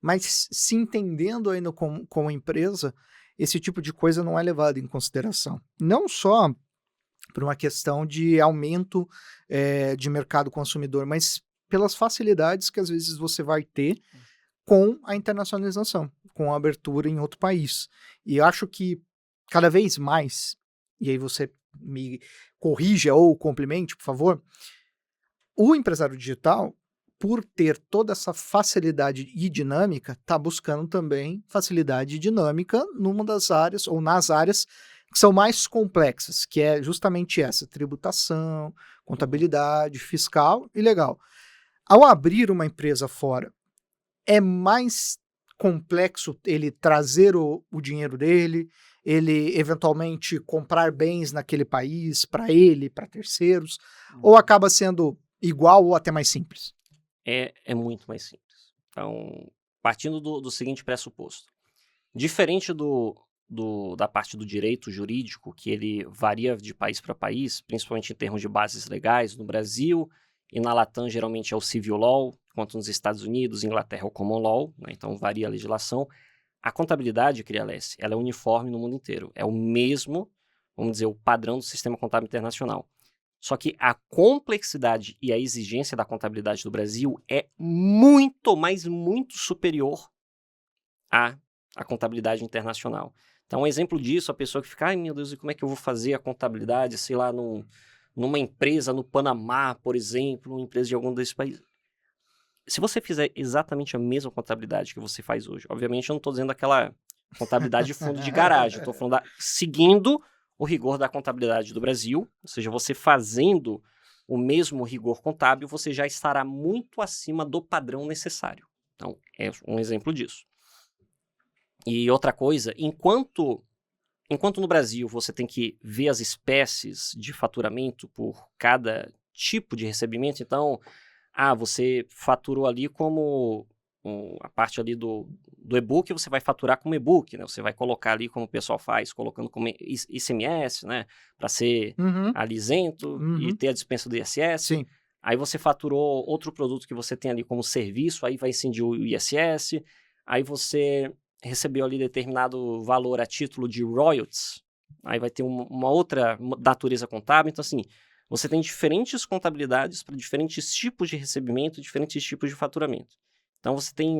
mas se entendendo ainda como empresa, esse tipo de coisa não é levado em consideração. Não só por uma questão de aumento de mercado consumidor, mas pelas facilidades que às vezes você vai ter com a internacionalização, com a abertura em outro país. E acho que cada vez mais, e aí você me corrija ou complemente, por favor, o empresário digital, por ter toda essa facilidade e dinâmica, está buscando também facilidade e dinâmica numa das áreas, ou nas áreas que são mais complexas, que é justamente essa, tributação, Uhum. contabilidade, fiscal e legal. Ao abrir uma empresa fora, é mais complexo ele trazer o dinheiro dele, ele eventualmente comprar bens naquele país para ele, para terceiros, ou Uhum. acaba sendo igual ou até mais simples? É muito mais simples. Então, partindo do seguinte pressuposto. Diferente da parte do direito jurídico, que ele varia de país para país, principalmente em termos de bases legais, no Brasil e na Latam geralmente é o civil law, enquanto nos Estados Unidos, Inglaterra é o common law, né, então varia a legislação. A contabilidade, Crialesse, ela é uniforme no mundo inteiro. É o mesmo, vamos dizer, o padrão do sistema contábil internacional. Só que a complexidade e a exigência da contabilidade do Brasil é muito, mas muito superior à, à contabilidade internacional. Então, um exemplo disso, a pessoa que fica, ai meu Deus, e como é que eu vou fazer a contabilidade, sei lá, numa empresa no Panamá, por exemplo, uma empresa de algum desses países. Se você fizer exatamente a mesma contabilidade que você faz hoje, obviamente eu não estou dizendo aquela contabilidade de fundo de garagem, eu estou falando seguindo o rigor da contabilidade do Brasil, ou seja, você fazendo o mesmo rigor contábil, você já estará muito acima do padrão necessário. Então, é um exemplo disso. E outra coisa, enquanto no Brasil você tem que ver as espécies de faturamento por cada tipo de recebimento, então, você faturou ali como a parte ali do e-book, você vai faturar como e-book, né? Você vai colocar ali como o pessoal faz, colocando como ICMS, né? Para ser Uhum, ali isento e uhum, ter a dispensa do ISS. sim. Aí você faturou outro produto que você tem ali como serviço, aí vai incidir o ISS. Aí você recebeu ali determinado valor a título de royalties. Aí vai ter uma outra natureza contábil. Então, assim, você tem diferentes contabilidades para diferentes tipos de recebimento, diferentes tipos de faturamento. Então você tem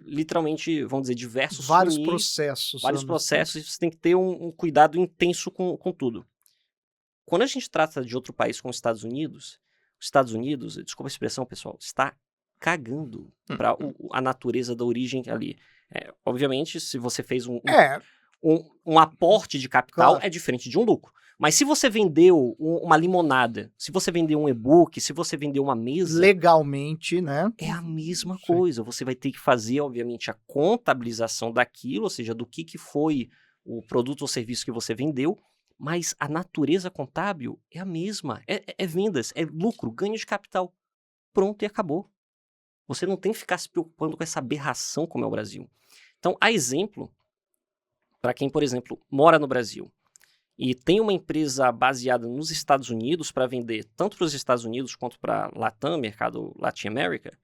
literalmente, vamos dizer, diversos Vários funis, processos, vários vamos dizer processos, assim. e você tem que ter um cuidado intenso com tudo. Quando a gente trata de outro país como os Estados Unidos, desculpa a expressão, pessoal, está cagando para a natureza da origem ali. Obviamente, se você fez É, um aporte de capital, claro. é diferente de um lucro. Mas se você vendeu uma limonada, se você vendeu um e-book, se você vendeu uma mesa, Legalmente, né? é a mesma Sim. coisa. Você vai ter que fazer, obviamente, a contabilização daquilo, ou seja, do que foi o produto ou serviço que você vendeu, mas a natureza contábil é a mesma. É vendas, é lucro, ganho de capital. Pronto e acabou. Você não tem que ficar se preocupando com essa aberração como é o Brasil. Então, a exemplo, para quem, por exemplo, mora no Brasil e tem uma empresa baseada nos Estados Unidos para vender tanto para os Estados Unidos quanto para Latam, mercado Latin America,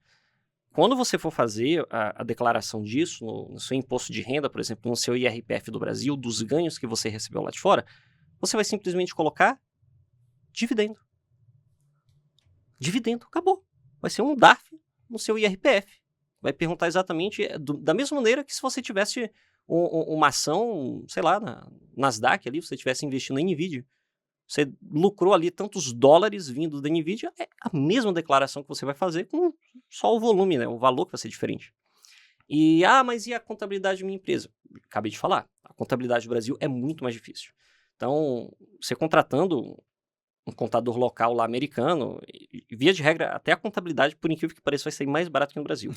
quando você for fazer a declaração disso no seu imposto de renda, por exemplo, no seu IRPF do Brasil, dos ganhos que você recebeu lá de fora, você vai simplesmente colocar dividendo. Dividendo, acabou. Vai ser um DARF no seu IRPF. Vai perguntar exatamente da mesma maneira que se você tivesse uma ação, sei lá, na Nasdaq ali, você estivesse investindo em NVIDIA. Você lucrou ali tantos dólares vindo da NVIDIA, é a mesma declaração que você vai fazer com só o volume, né? O valor que vai ser diferente. Mas e a contabilidade de minha empresa? Acabei de falar, a contabilidade do Brasil é muito mais difícil. Então, você contratando um contador local lá americano, via de regra, até a contabilidade, por incrível que pareça, vai ser mais barato que no Brasil.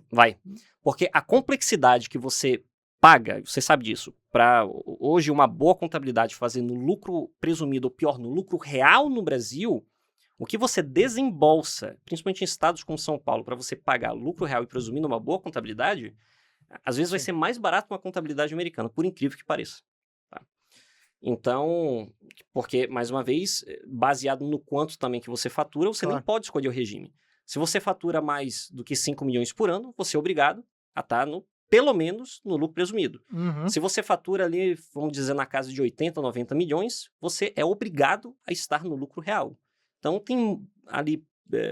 Vai. Porque a complexidade que você paga, você sabe disso, para hoje uma boa contabilidade fazendo lucro presumido, ou pior, no lucro real no Brasil, o que você desembolsa, principalmente em estados como São Paulo, para você pagar lucro real e presumindo uma boa contabilidade, às vezes vai Sim, ser mais barato uma contabilidade americana, por incrível que pareça. Tá? Então, porque, mais uma vez, baseado no quanto também que você fatura, você nem claro. pode escolher o regime. Se você fatura mais do que 5 milhões por ano, você é obrigado a estar, pelo menos, no lucro presumido. Uhum. Se você fatura ali, vamos dizer, na casa de 80, 90 milhões, você é obrigado a estar no lucro real. Então, tem ali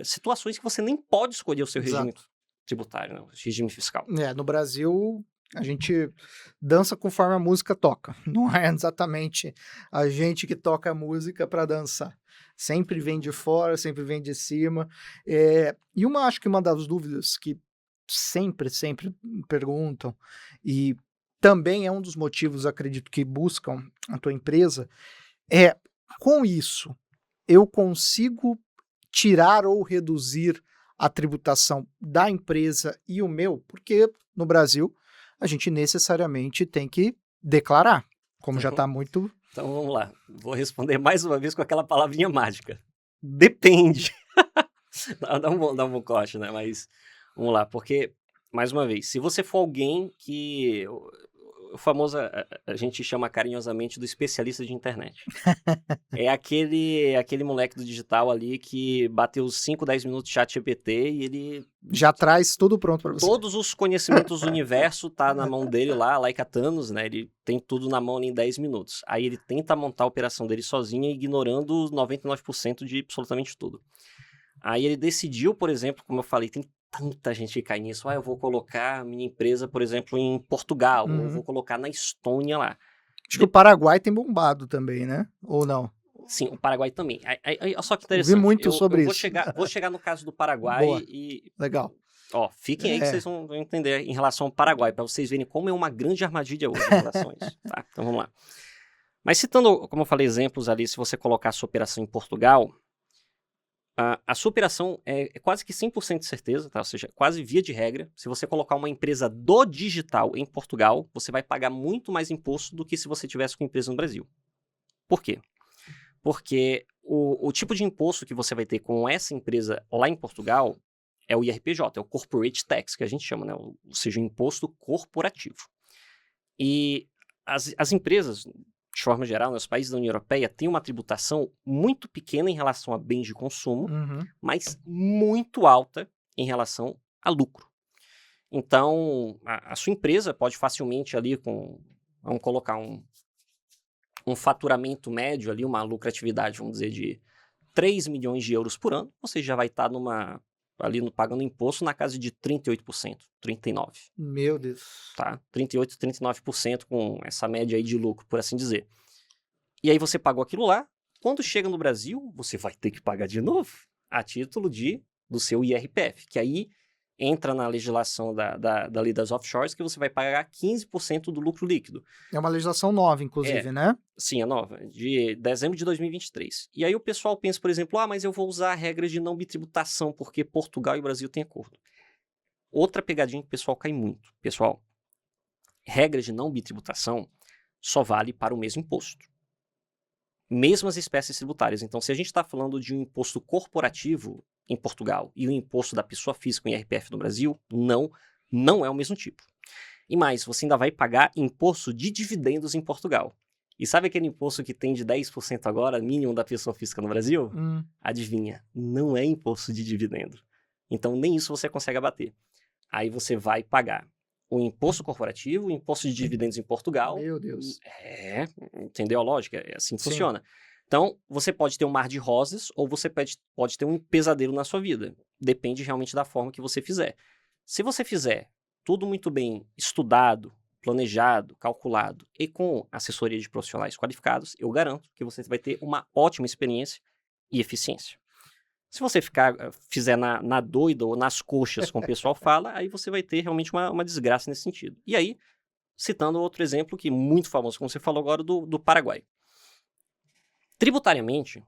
situações que você nem pode escolher o seu regime Exato. tributário, né, o regime fiscal. No Brasil, A gente dança conforme a música toca. Não é exatamente a gente que toca a música para dançar. Sempre vem de fora, sempre vem de cima. E acho que uma das dúvidas que sempre me perguntam, e também é um dos motivos, acredito, que buscam a tua empresa, é: com isso, eu consigo tirar ou reduzir a tributação da empresa e o meu? Porque no Brasil a gente necessariamente tem que declarar, como já está muito. Então vamos lá. Vou responder mais uma vez com aquela palavrinha mágica. Depende. Dá um bom corte, né? Mas vamos lá, porque, mais uma vez, se você for alguém que. O famoso, a gente chama carinhosamente do especialista de internet. É aquele moleque do digital ali que bateu os 5, 10 minutos de chat GPT e ele. Já traz tudo pronto para você. Todos os conhecimentos do universo tá na mão dele lá, like a Thanos, né? Ele tem tudo na mão em 10 minutos. Aí ele tenta montar a operação dele sozinho, ignorando os 99% de absolutamente tudo. Aí ele decidiu, por exemplo, como eu falei, tem tanta gente que cai nisso. Eu vou colocar a minha empresa, por exemplo, em Portugal, ou vou colocar na Estônia lá. Acho que o Paraguai tem bombado também, né? Ou não? Sim, o Paraguai também. Só que interessante. Vi muito sobre isso. Vou chegar no caso do Paraguai. Boa. E... Legal. Ó, fiquem aí que vocês vão entender em relação ao Paraguai, para vocês verem como é uma grande armadilha hoje em relação a isso. Tá? Então vamos lá. Mas citando, como eu falei, exemplos ali, se você colocar a sua operação em Portugal, a sua operação é quase que 100% de certeza, tá? Ou seja, quase via de regra, se você colocar uma empresa do digital em Portugal, você vai pagar muito mais imposto do que se você tivesse com empresa no Brasil. Por quê? Porque o tipo de imposto que você vai ter com essa empresa lá em Portugal é o IRPJ, é o Corporate Tax, que a gente chama, né? Ou seja, o imposto corporativo. E as empresas, de forma geral, nos países da União Europeia, têm uma tributação muito pequena em relação a bens de consumo, mas muito alta em relação a lucro. Então, a sua empresa pode facilmente ali vamos colocar um faturamento médio ali, uma lucratividade, vamos dizer, de 3 milhões de euros por ano, você já vai estar pagando imposto na casa de 38%, 39%. Meu Deus. Tá? 38%, 39% com essa média aí de lucro, por assim dizer. E aí você pagou aquilo lá, quando chega no Brasil, você vai ter que pagar de novo a título do seu IRPF, que aí entra na legislação da lei das offshores, que você vai pagar 15% do lucro líquido. É uma legislação nova, inclusive, né? Sim, é nova, de dezembro de 2023. E aí o pessoal pensa, por exemplo, mas eu vou usar a regra de não bitributação, porque Portugal e Brasil têm acordo. Outra pegadinha que o pessoal cai muito. Pessoal, regra de não bitributação só vale para o mesmo imposto. Mesmas espécies tributárias. Então, se a gente está falando de um imposto corporativo em Portugal e o imposto da pessoa física, o IRPF no Brasil, não é o mesmo tipo. E mais, você ainda vai pagar imposto de dividendos em Portugal. E sabe aquele imposto que tem de 10% agora, mínimo da pessoa física no Brasil? Adivinha, não é imposto de dividendo. Então, nem isso você consegue abater. Aí você vai pagar o imposto corporativo, o imposto de dividendos em Portugal. Meu Deus. Entendeu a lógica? É assim que funciona. Então, você pode ter um mar de rosas ou você pode ter um pesadelo na sua vida. Depende realmente da forma que você fizer. Se você fizer tudo muito bem estudado, planejado, calculado e com assessoria de profissionais qualificados, eu garanto que você vai ter uma ótima experiência e eficiência. Se você fizer na doida ou nas coxas, como o pessoal fala, aí você vai ter realmente uma desgraça nesse sentido. E aí, citando outro exemplo que é muito famoso, como você falou agora, do Paraguai. Tributariamente,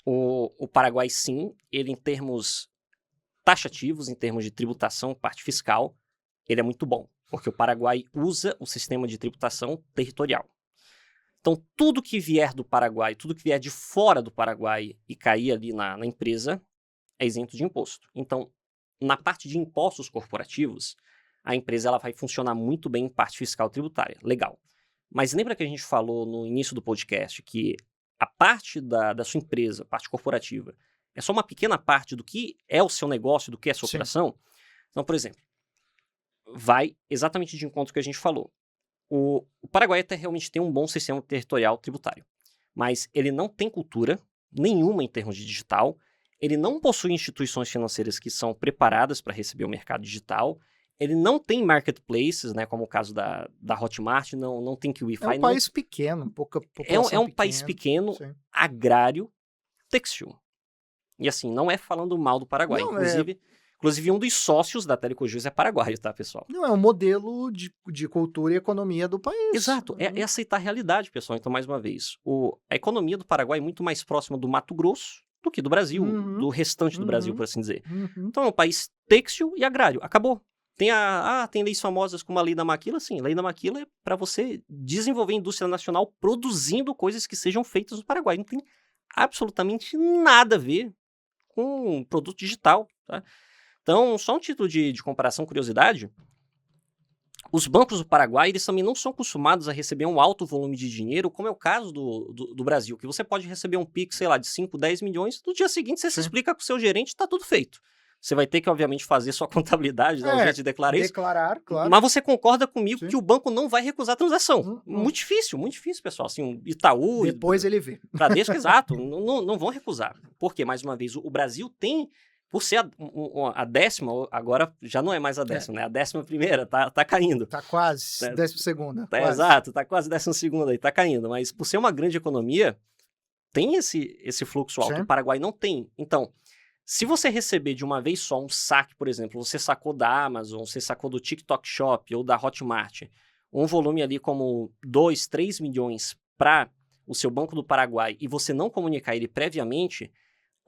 o Paraguai, sim, ele em termos taxativos, em termos de tributação, parte fiscal, ele é muito bom, porque o Paraguai usa o sistema de tributação territorial. Então, tudo que vier do Paraguai, tudo que vier de fora do Paraguai e cair ali na empresa, é isento de imposto. Então, na parte de impostos corporativos, a empresa ela vai funcionar muito bem em parte fiscal tributária. Legal. Mas lembra que a gente falou no início do podcast que a parte da sua empresa, a parte corporativa, é só uma pequena parte do que é o seu negócio, do que é a sua operação? Então, por exemplo, vai exatamente de encontro que a gente falou. O Paraguai até realmente tem um bom sistema territorial tributário, mas ele não tem cultura nenhuma em termos de digital, ele não possui instituições financeiras que são preparadas para receber o mercado digital, ele não tem marketplaces, né, como o caso da Hotmart, não tem Wi-Fi. É um país pequeno, pouca população é um país pequeno, sim. agrário, têxtil. E assim, não é falando mal do Paraguai. Não, Inclusive, um dos sócios da Telecojus é paraguaio, tá, pessoal? Não, é um modelo de cultura e economia do país. Exato, é aceitar a realidade, pessoal. Então, mais uma vez, a economia do Paraguai é muito mais próxima do Mato Grosso do que do Brasil, do restante do Brasil, por assim dizer. Então, é um país têxtil e agrário. Acabou. Tem leis famosas como a Lei da Maquila. Sim, a Lei da Maquila é para você desenvolver indústria nacional produzindo coisas que sejam feitas no Paraguai. Não tem absolutamente nada a ver com produto digital, tá? Então, só um título de comparação, curiosidade, os bancos do Paraguai, eles também não são acostumados a receber um alto volume de dinheiro, como é o caso do Brasil, que você pode receber um Pix, sei lá, de 5, 10 milhões, no dia seguinte você se explica com o seu gerente, está tudo feito. Você vai ter que, obviamente, fazer sua contabilidade, dar um jeito de declarar isso. Declarar, claro. Mas você concorda comigo que o banco não vai recusar a transação. Muito difícil, pessoal. Assim, Itaú... Depois ele vê. Bradesco, exato. Não vão recusar. Porque, mais uma vez, o Brasil tem... Por ser a 10ª, agora já não é mais a 10ª, né? A 11ª tá caindo. Tá quase, 12ª. Tá, exato, tá quase 12ª aí, tá caindo. Mas por ser uma grande economia, tem esse fluxo alto. Sim. O Paraguai não tem. Então, se você receber de uma vez só um saque, por exemplo, você sacou da Amazon, você sacou do TikTok Shop ou da Hotmart, um volume ali como 2, 3 milhões para o seu Banco do Paraguai e você não comunicar ele previamente...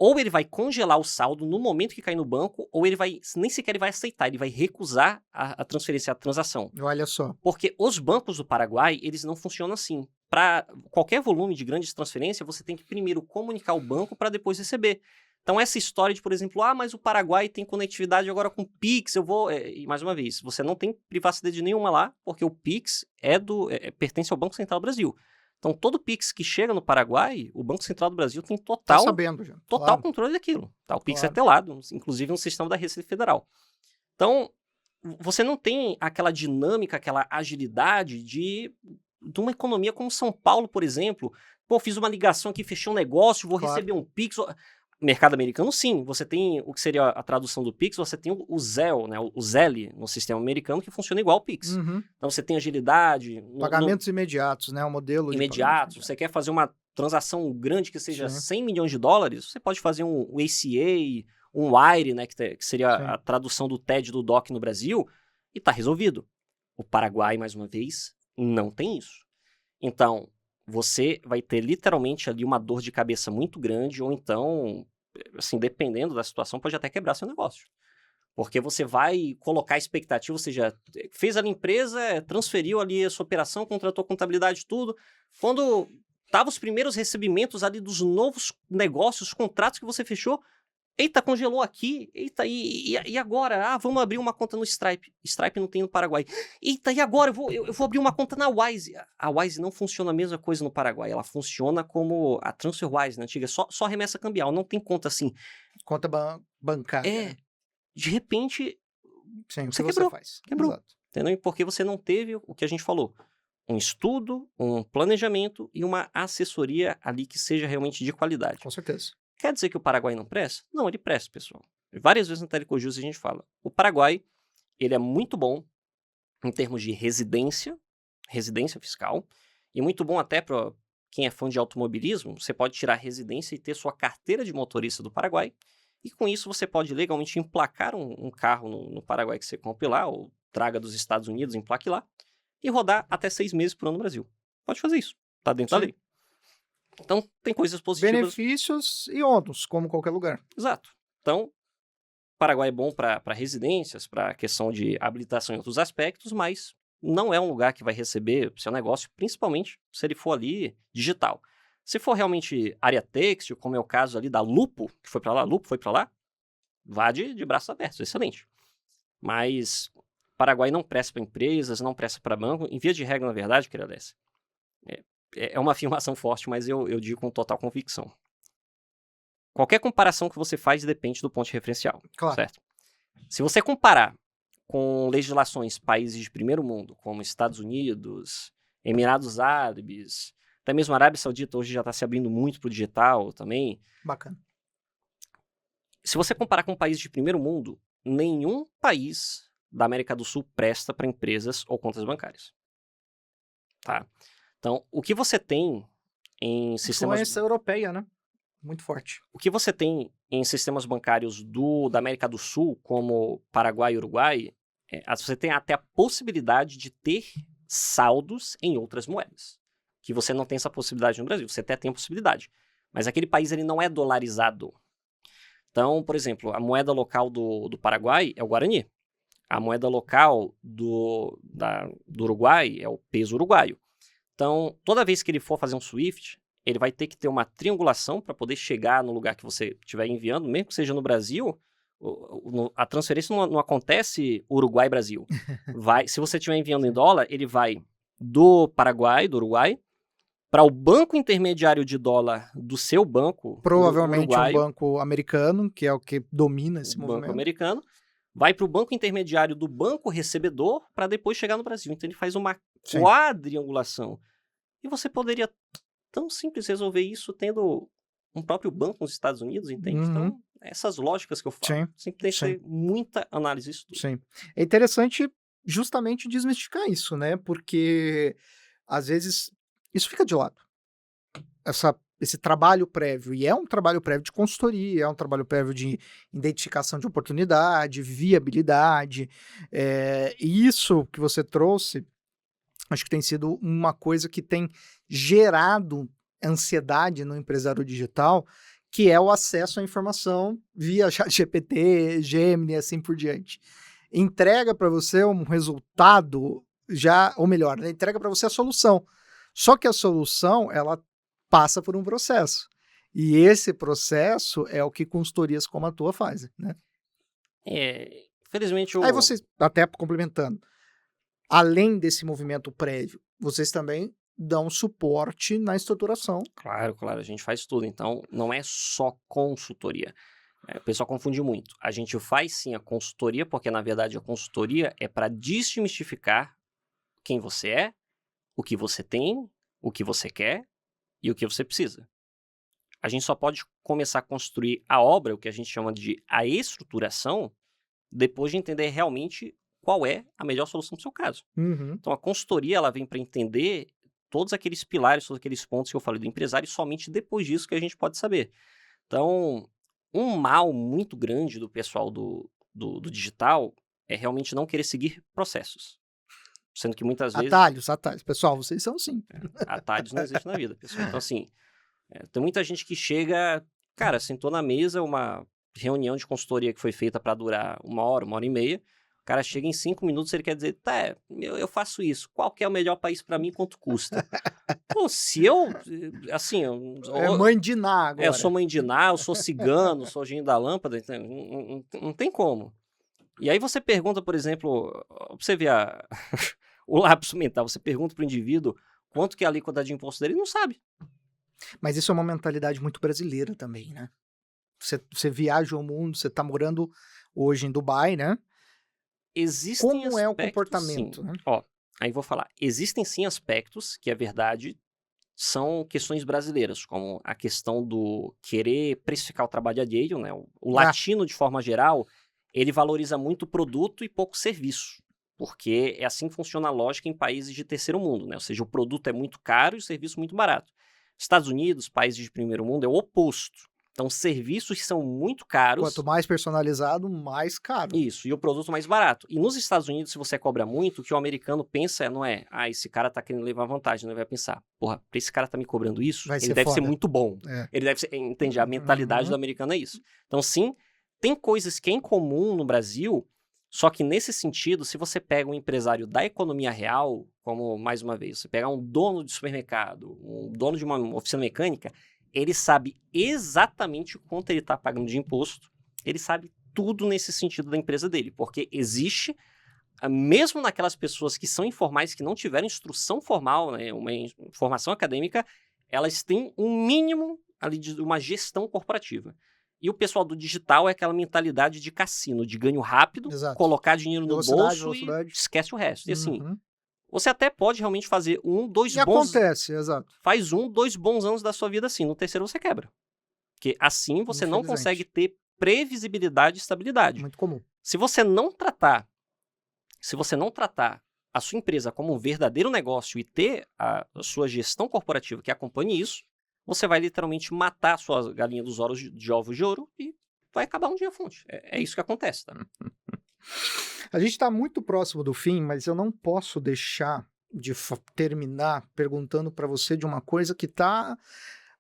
Ou ele vai congelar o saldo no momento que cair no banco, ou nem sequer ele vai aceitar, ele vai recusar a transferência, a transação. Olha só. Porque os bancos do Paraguai, eles não funcionam assim. Para qualquer volume de grande transferência, você tem que primeiro comunicar ao banco para depois receber. Então essa história de, por exemplo, mas o Paraguai tem conectividade agora com o Pix, e mais uma vez, você não tem privacidade nenhuma lá, porque o Pix pertence ao Banco Central do Brasil. Então, todo Pix que chega no Paraguai, o Banco Central do Brasil tem total controle daquilo. Tá? O Pix é telado, inclusive no sistema da Receita Federal. Então, você não tem aquela dinâmica, aquela agilidade de uma economia como São Paulo, por exemplo. Pô, fiz uma ligação aqui, fechei um negócio, vou receber um Pix... Mercado americano, sim. Você tem o que seria a tradução do Pix, você tem o Zelle, né? O Zelle no sistema americano, que funciona igual ao Pix. Então você tem agilidade. Pagamentos imediatos, né? O modelo imediato. Você quer fazer uma transação grande que seja 100 milhões de dólares, você pode fazer um ACA, um Wire, né? Que seria a tradução do TED do DOC no Brasil, e tá resolvido. O Paraguai, mais uma vez, não tem isso. Então, você vai ter literalmente ali uma dor de cabeça muito grande, ou então, assim, dependendo da situação, pode até quebrar seu negócio. Porque você vai colocar expectativa, ou seja, fez ali a empresa, transferiu ali a sua operação, contratou contabilidade, tudo. Quando estavam os primeiros recebimentos ali dos novos negócios, contratos que você fechou, eita, congelou aqui, eita, e agora? Vamos abrir uma conta no Stripe. Stripe não tem no Paraguai. Eita, e agora? Eu vou abrir uma conta na Wise. A Wise não funciona a mesma coisa no Paraguai, ela funciona como a TransferWise, na antiga, só remessa cambial, não tem conta assim. Conta bancária. De repente, sim, você quebrou. Quebrou. Exato. Entendeu? Porque você não teve o que a gente falou. Um estudo, um planejamento e uma assessoria ali que seja realmente de qualidade. Com certeza. Quer dizer que o Paraguai não presta? Não, ele presta, pessoal. Várias vezes na Telecojus a gente fala. O Paraguai, ele é muito bom em termos de residência fiscal, e muito bom até para quem é fã de automobilismo. Você pode tirar residência e ter sua carteira de motorista do Paraguai, e com isso você pode legalmente emplacar um carro no Paraguai que você compre lá, ou traga dos Estados Unidos, emplaque lá, e rodar até 6 meses por ano no Brasil. Pode fazer isso. Tá dentro da lei. Então, tem coisas positivas. Benefícios e ônus, como qualquer lugar. Exato. Então, o Paraguai é bom para residências, para questão de habilitação em outros aspectos, mas não é um lugar que vai receber seu negócio, principalmente se ele for ali digital. Se for realmente área têxtil, como é o caso ali da Lupo, que foi para lá, Lupo foi para lá, vá de braços abertos, excelente. Mas Paraguai não presta para empresas, não presta para banco. Em via de regra, na verdade, querida Alessia, é uma afirmação forte, mas eu digo com total convicção. Qualquer comparação que você faz depende do ponto de referencial, claro. Certo? Se você comparar com legislações países de primeiro mundo, como Estados Unidos, Emirados Árabes, até mesmo a Arábia Saudita hoje já está se abrindo muito para o digital também. Bacana. Se você comparar com países de primeiro mundo, nenhum país da América do Sul presta para empresas ou contas bancárias. Tá? Então, o que você tem em sistemas... Influência europeia, né? Muito forte. O que você tem em sistemas bancários da América do Sul, como Paraguai e Uruguai, você tem até a possibilidade de ter saldos em outras moedas. Que você não tem essa possibilidade no Brasil. Você até tem a possibilidade. Mas aquele país ele não é dolarizado. Então, por exemplo, a moeda local do Paraguai é o Guarani. A moeda local do Uruguai é o peso uruguaio. Então, toda vez que ele for fazer um SWIFT, ele vai ter que ter uma triangulação para poder chegar no lugar que você estiver enviando, mesmo que seja no Brasil. A transferência não acontece Uruguai-Brasil. Se você estiver enviando em dólar, ele vai do Paraguai, do Uruguai, para o banco intermediário de dólar do seu banco. Provavelmente um banco americano, que é o que domina esse movimento. Banco americano. Vai para o banco intermediário do banco recebedor para depois chegar no Brasil. Então ele faz uma quadriangulação. E você poderia tão simples resolver isso tendo um próprio banco nos Estados Unidos, entende? Então, essas lógicas que eu falo, sempre tem que ter muita análise disso tudo. Sim. É interessante justamente desmistificar isso, né? Porque, às vezes, isso fica de lado. Esse trabalho prévio, e é um trabalho prévio de consultoria, é um trabalho prévio de identificação de oportunidade, viabilidade, e isso que você trouxe, acho que tem sido uma coisa que tem gerado ansiedade no empresário digital, que é o acesso à informação via ChatGPT, Gemini e assim por diante. Entrega para você um resultado ou melhor, né? Entrega para você a solução. Só que a solução, ela passa por um processo. E esse processo é o que consultorias como a tua fazem, né? Infelizmente... Aí vocês, até complementando, além desse movimento prévio, vocês também dão suporte na estruturação. Claro, a gente faz tudo. Então, não é só consultoria. O pessoal confunde muito. A gente faz sim a consultoria, porque na verdade a consultoria é para desmistificar quem você é, o que você tem, o que você quer e o que você precisa. A gente só pode começar a construir a obra, o que a gente chama de a estruturação, depois de entender realmente qual é a melhor solução para o seu caso. Então, a consultoria ela vem para entender todos aqueles pilares, todos aqueles pontos que eu falei do empresário, e somente depois disso que a gente pode saber. Então, um mal muito grande do pessoal do digital é realmente não querer seguir processos. Sendo que muitas vezes... Atalhos. Pessoal, vocês são sim. Atalhos não existem na vida, pessoal. Então, assim, tem muita gente que chega... Cara, sentou na mesa, uma reunião de consultoria que foi feita para durar 1 hora, 1 hora e meia. O cara chega em 5 minutos, ele quer dizer, eu faço isso. Qual que é o melhor país para mim, quanto custa? Pô, se eu... Assim... mãe de Ná agora. Eu sou mãe de Ná, eu sou cigano, sou gênio da lâmpada. Então, não tem como. E aí você pergunta, por exemplo... Pra você ver o lapso mental. Você pergunta para o indivíduo quanto que é a alíquota de imposto dele, ele não sabe. Mas isso é uma mentalidade muito brasileira também, né? Você viaja o mundo, você está morando hoje em Dubai, né? Existem Como é o comportamento? Né? Aí vou falar. Existem sim aspectos que, é verdade, são questões brasileiras, como a questão do querer precificar o trabalho alheio, né? O latino, de forma geral, ele valoriza muito produto e pouco serviço. Porque é assim que funciona a lógica em países de terceiro mundo, né? Ou seja, o produto é muito caro e o serviço muito barato. Estados Unidos, países de primeiro mundo, é o oposto. Então, serviços são muito caros. Quanto mais personalizado, mais caro. Isso, e o produto mais barato. E nos Estados Unidos, se você cobra muito, o que o americano pensa não é, esse cara tá querendo levar vantagem, não vai pensar, porra, pra esse cara tá me cobrando isso, ele deve ser muito bom. Ele deve ser, entende? A mentalidade do americano é isso. Então, sim, tem coisas que é incomum no Brasil. Só que nesse sentido, se você pega um empresário da economia real, como, mais uma vez, você pegar um dono de supermercado, um dono de uma oficina mecânica, ele sabe exatamente quanto ele está pagando de imposto, ele sabe tudo nesse sentido da empresa dele, porque existe, mesmo naquelas pessoas que são informais, que não tiveram instrução formal, né, uma formação acadêmica, elas têm um mínimo ali de uma gestão corporativa. E o pessoal do digital é aquela mentalidade de cassino, de ganho rápido, colocar dinheiro no bolso e esquece o resto. E assim, você até pode realmente fazer 1, 2 bons... acontece, exato. Faz 1, 2 bons anos da sua vida assim, no terceiro você quebra. Porque assim você não consegue ter previsibilidade e estabilidade. Muito comum. Se você não tratar Se você não tratar a sua empresa como um verdadeiro negócio e ter a sua gestão corporativa que acompanhe isso, você vai literalmente matar a sua galinha dos ovos de ouro e vai acabar um dia a fonte. É isso que acontece, tá? A gente está muito próximo do fim, mas eu não posso deixar de terminar perguntando para você de uma coisa que está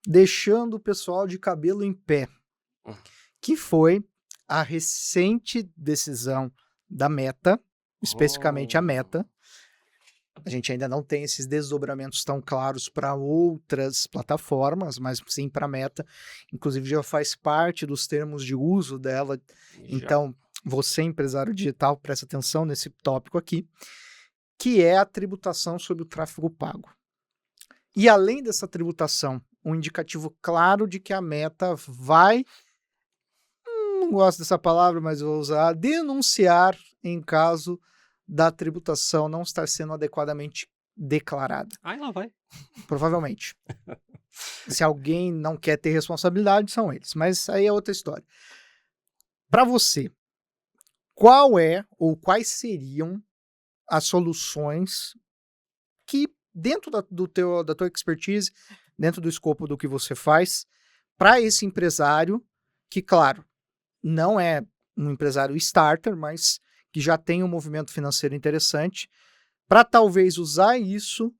deixando o pessoal de cabelo em pé, que foi a recente decisão da Meta, especificamente a Meta. A gente ainda não tem esses desdobramentos tão claros para outras plataformas, mas sim para a Meta. Inclusive já faz parte dos termos de uso dela. Então, você, empresário digital, presta atenção nesse tópico aqui, que é a tributação sobre o tráfego pago. E além dessa tributação, um indicativo claro de que a Meta vai, não gosto dessa palavra, mas vou usar, denunciar em caso da tributação não estar sendo adequadamente declarada. Aí lá vai. Provavelmente. Se alguém não quer ter responsabilidade, são eles. Mas aí é outra história. Para você, qual é ou quais seriam as soluções que, dentro da tua expertise, dentro do escopo do que você faz, para esse empresário, que, claro, não é um empresário starter, mas que já tem um movimento financeiro interessante, para talvez usar isso,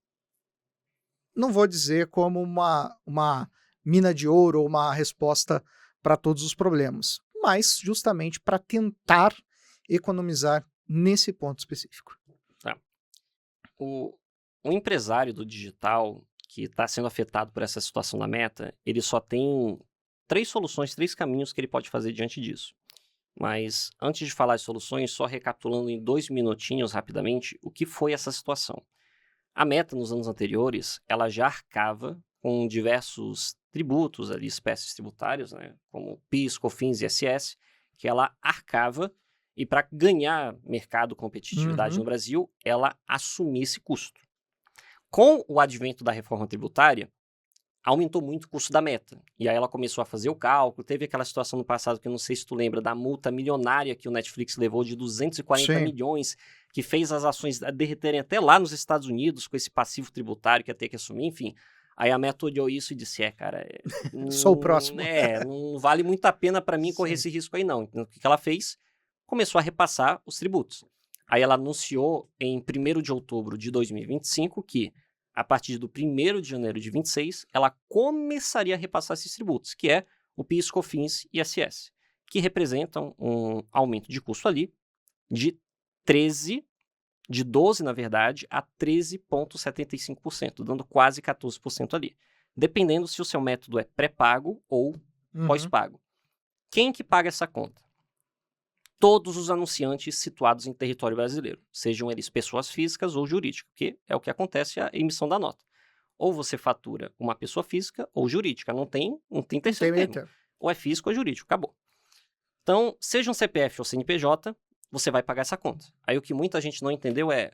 não vou dizer como uma mina de ouro ou uma resposta para todos os problemas, mas justamente para tentar economizar nesse ponto específico. Tá. O empresário do digital que está sendo afetado por essa situação da Meta, ele só tem 3 soluções, 3 caminhos que ele pode fazer diante disso. Mas antes de falar de soluções, só recapitulando em 2 minutinhos rapidamente, o que foi essa situação? A Meta, nos anos anteriores, ela já arcava com diversos tributos, ali, espécies tributárias, né, como PIS, COFINS e ISS, que ela arcava e para ganhar mercado, competitividade no Brasil, ela assumia esse custo. Com o advento da reforma tributária, aumentou muito o custo da Meta. E aí ela começou a fazer o cálculo. Teve aquela situação no passado, que eu não sei se tu lembra, da multa milionária que o Netflix levou de 240 milhões, que fez as ações derreterem até lá nos Estados Unidos com esse passivo tributário que ia ter que assumir, enfim. Aí a Meta olhou isso e disse, cara... Sou o próximo. Não vale muito a pena para mim correr esse risco aí, não. Então, o que ela fez? Começou a repassar os tributos. Aí ela anunciou em 1º de outubro de 2025 que a partir do 1º de janeiro de 26, ela começaria a repassar esses tributos, que é o PIS, COFINS e ISS, que representam um aumento de custo ali de 12, na verdade, a 13,75%, dando quase 14% ali, dependendo se o seu método é pré-pago ou pós-pago. Quem que paga essa conta? Todos os anunciantes situados em território brasileiro, sejam eles pessoas físicas ou jurídicas, que é o que acontece a emissão da nota. Ou você fatura uma pessoa física ou jurídica, não tem terceiro termo. Ou é físico ou jurídico, acabou. Então, seja um CPF ou CNPJ, você vai pagar essa conta. Aí o que muita gente não entendeu é,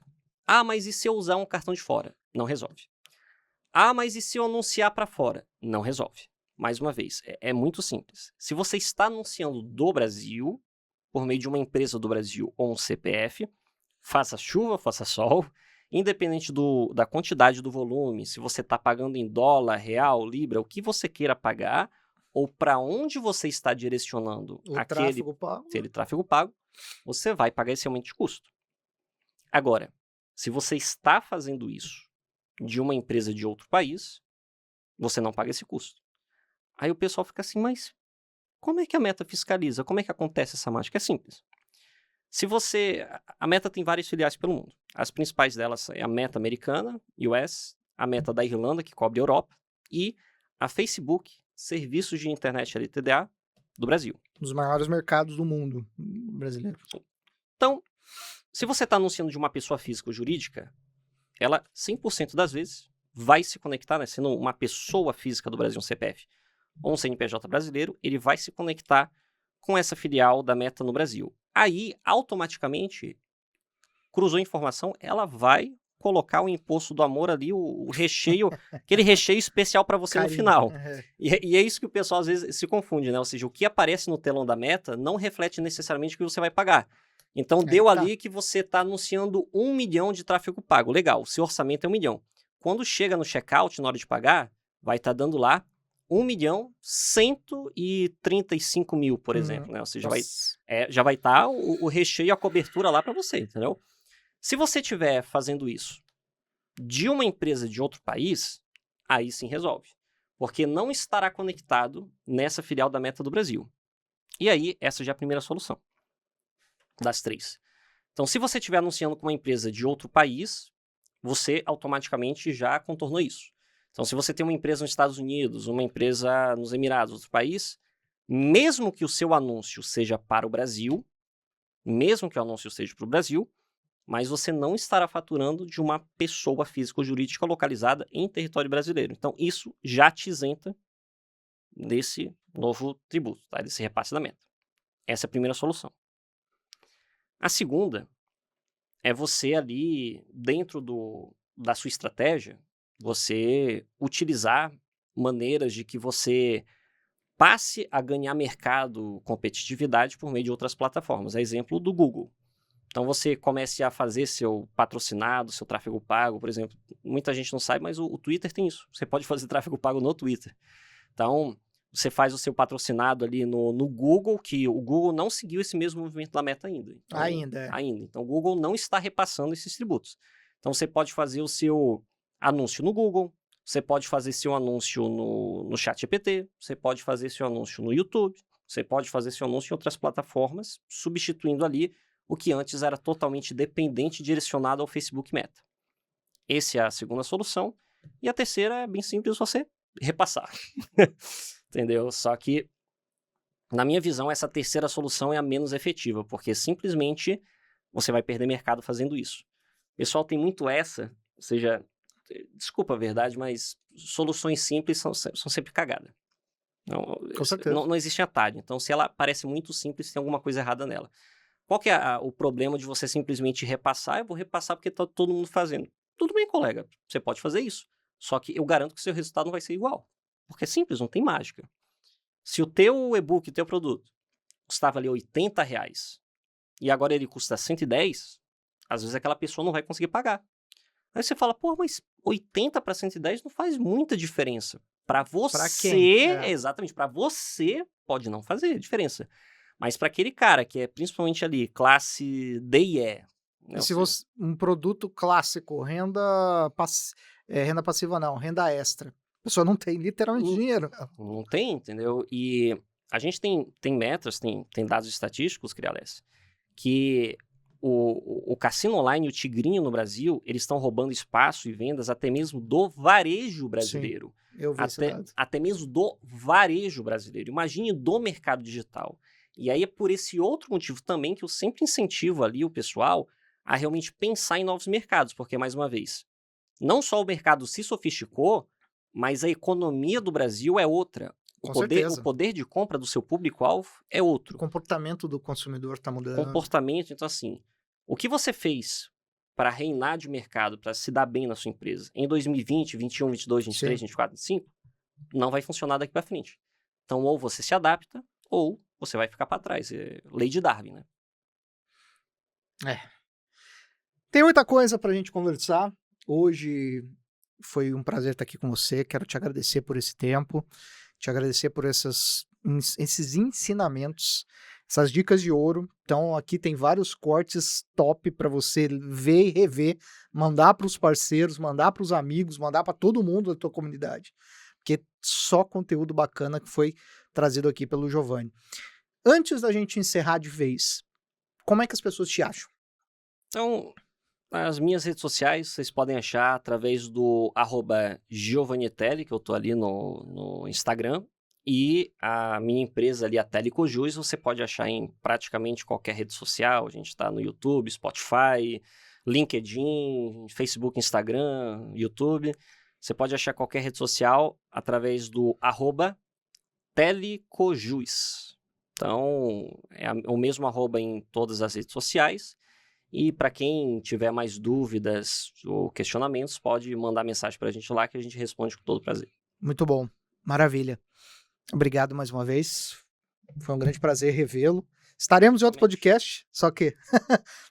mas e se eu usar um cartão de fora? Não resolve. Mas e se eu anunciar para fora? Não resolve. Mais uma vez, é muito simples. Se você está anunciando do Brasil, por meio de uma empresa do Brasil ou um CPF, faça chuva, faça sol, independente da quantidade do volume, se você está pagando em dólar, real, libra, o que você queira pagar, ou para onde você está direcionando aquele tráfego pago, você vai pagar esse aumento de custo. Agora, se você está fazendo isso de uma empresa de outro país, você não paga esse custo. Aí o pessoal fica assim, mas como é que a Meta fiscaliza? Como é que acontece essa mágica? É simples. A Meta tem várias filiais pelo mundo. As principais delas é a Meta americana, US, a Meta da Irlanda, que cobre a Europa, e a Facebook, Serviços de Internet LTDA, do Brasil. Um dos maiores mercados do mundo brasileiro. Então, se você está anunciando de uma pessoa física ou jurídica, ela 100% das vezes vai se conectar, né, sendo uma pessoa física do Brasil, um CPF, ou um CNPJ brasileiro, ele vai se conectar com essa filial da Meta no Brasil. Aí, automaticamente, cruzou a informação, ela vai colocar o imposto do amor ali, o recheio, aquele recheio especial para você no final. E é isso que o pessoal às vezes se confunde, né? Ou seja, o que aparece no telão da Meta não reflete necessariamente o que você vai pagar. Então, Aí deu que tá. ali que você está anunciando 1 milhão de tráfego pago. Legal, o seu orçamento é 1 milhão. Quando chega no checkout, na hora de pagar, vai estar dando lá 1.135.000, por exemplo, né? Ou seja, Nossa. já vai estar o recheio e a cobertura lá para você, entendeu? Se você estiver fazendo isso de uma empresa de outro país, aí sim resolve. Porque não estará conectado nessa filial da Meta do Brasil. E aí, essa já é a primeira solução das 3. Então, se você estiver anunciando com uma empresa de outro país, você automaticamente já contornou isso. Então, se você tem uma empresa nos Estados Unidos, uma empresa nos Emirados, outro país, mesmo que o seu anúncio seja para o Brasil, mas você não estará faturando de uma pessoa física ou jurídica localizada em território brasileiro. Então, isso já te isenta desse novo tributo, tá? Desse repasse da meta. Essa é a primeira solução. A segunda é você ali, dentro da sua estratégia, você utilizar maneiras de que você passe a ganhar mercado, competitividade por meio de outras plataformas. É exemplo do Google. Então você comece a fazer seu patrocinado, seu tráfego pago, por exemplo. Muita gente não sabe, mas o Twitter tem isso. Você pode fazer tráfego pago no Twitter. Então, você faz o seu patrocinado ali no Google, que o Google não seguiu esse mesmo movimento da Meta ainda. Então, Ainda. Então, o Google não está repassando esses tributos. Então, você pode fazer o seu anúncio no Google, você pode fazer seu anúncio no ChatGPT, você pode fazer seu anúncio no YouTube, você pode fazer seu anúncio em outras plataformas, substituindo ali o que antes era totalmente dependente e direcionado ao Facebook Meta. Essa é a segunda solução. E a terceira é bem simples, você repassar. Entendeu? Só que, na minha visão, essa terceira solução é a menos efetiva, porque simplesmente você vai perder mercado fazendo isso. O pessoal tem muito essa, ou seja, desculpa a verdade, mas soluções simples são sempre cagada. Com certeza. Não existe atalho. Então, se ela parece muito simples, tem alguma coisa errada nela. Qual que é o problema de você simplesmente repassar? Eu vou repassar porque está todo mundo fazendo. Tudo bem, colega, você pode fazer isso. Só que eu garanto que o seu resultado não vai ser igual. Porque é simples, não tem mágica. Se o teu e-book, o teu produto, custava ali R$80 e agora ele custa 110, às vezes aquela pessoa não vai conseguir pagar. Aí você fala, pô, mas 80 para 110 não faz muita diferença. Para você, Pra quem? exatamente, para você pode não fazer diferença. Mas para aquele cara que é principalmente ali, classe D e E. Né, E se você, um produto clássico, renda passiva não, renda extra. A pessoa não tem literalmente dinheiro. Não tem, entendeu? E a gente tem metas, tem dados estatísticos, Criales, que o cassino online e o tigrinho no Brasil, eles estão roubando espaço e vendas até mesmo do varejo brasileiro. Sim, eu vi esse dado. Até mesmo do varejo brasileiro. Imagine do mercado digital. E aí é por esse outro motivo também que eu sempre incentivo ali o pessoal a realmente pensar em novos mercados, porque, mais uma vez, não só o mercado se sofisticou, mas a economia do Brasil é outra. O poder de compra do seu público-alvo é outro. O comportamento do consumidor está mudando. Então assim, o que você fez para reinar de mercado, para se dar bem na sua empresa, em 2020, 21, 22, 23, 24, 25, não vai funcionar daqui para frente. Então, ou você se adapta, ou você vai ficar para trás. É lei de Darwin, né? Tem muita coisa para a gente conversar. Hoje foi um prazer estar aqui com você. Quero te agradecer por esse tempo, te agradecer por esses ensinamentos, essas dicas de ouro. Então, aqui tem vários cortes top para você ver e rever, mandar para os parceiros, mandar para os amigos, mandar para todo mundo da tua comunidade. Porque só conteúdo bacana que foi trazido aqui pelo Giovanni. Antes da gente encerrar de vez, como é que as pessoas te acham? Então, as minhas redes sociais vocês podem achar através do @GiovanniTelli, que eu tô ali no Instagram, e a minha empresa ali, a Telecojus, você pode achar em praticamente qualquer rede social. A gente está no YouTube, Spotify, LinkedIn, Facebook, Instagram, YouTube. Você pode achar qualquer rede social através do @Telecojus. Então, é o mesmo @ em todas as redes sociais. E para quem tiver mais dúvidas ou questionamentos, pode mandar mensagem para a gente lá que a gente responde com todo prazer. Muito bom, maravilha. Obrigado mais uma vez. Foi um grande prazer revê-lo. Estaremos em outro Exatamente. podcast, só que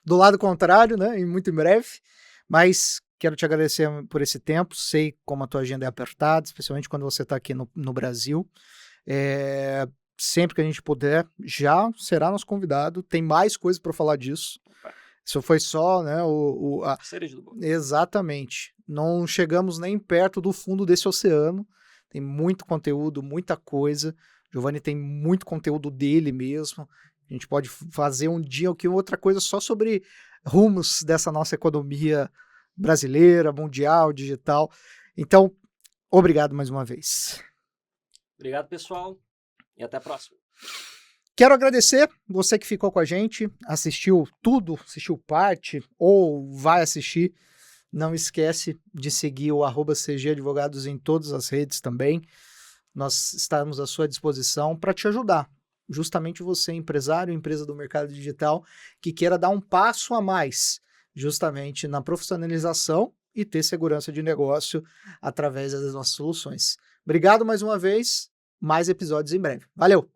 do lado contrário, né? E muito em breve. Mas quero te agradecer por esse tempo. Sei como a tua agenda é apertada, especialmente quando você está aqui no Brasil. Sempre que a gente puder, já será nosso convidado. Tem mais coisa para falar disso. Opa, Isso foi só, né? cereja do bolo. Exatamente. Não chegamos nem perto do fundo desse oceano. Tem muito conteúdo, muita coisa. Giovanni tem muito conteúdo dele mesmo. A gente pode fazer um dia ou que outra coisa só sobre rumos dessa nossa economia brasileira, mundial, digital. Então, obrigado mais uma vez. Obrigado, pessoal, e até a próxima. Quero agradecer você que ficou com a gente, assistiu tudo, assistiu parte ou vai assistir. Não esquece de seguir o @CG Advogados em todas as redes também. Nós estamos à sua disposição para te ajudar. Justamente você, empresário, empresa do mercado digital, que queira dar um passo a mais, justamente na profissionalização e ter segurança de negócio através das nossas soluções. Obrigado mais uma vez, mais episódios em breve. Valeu!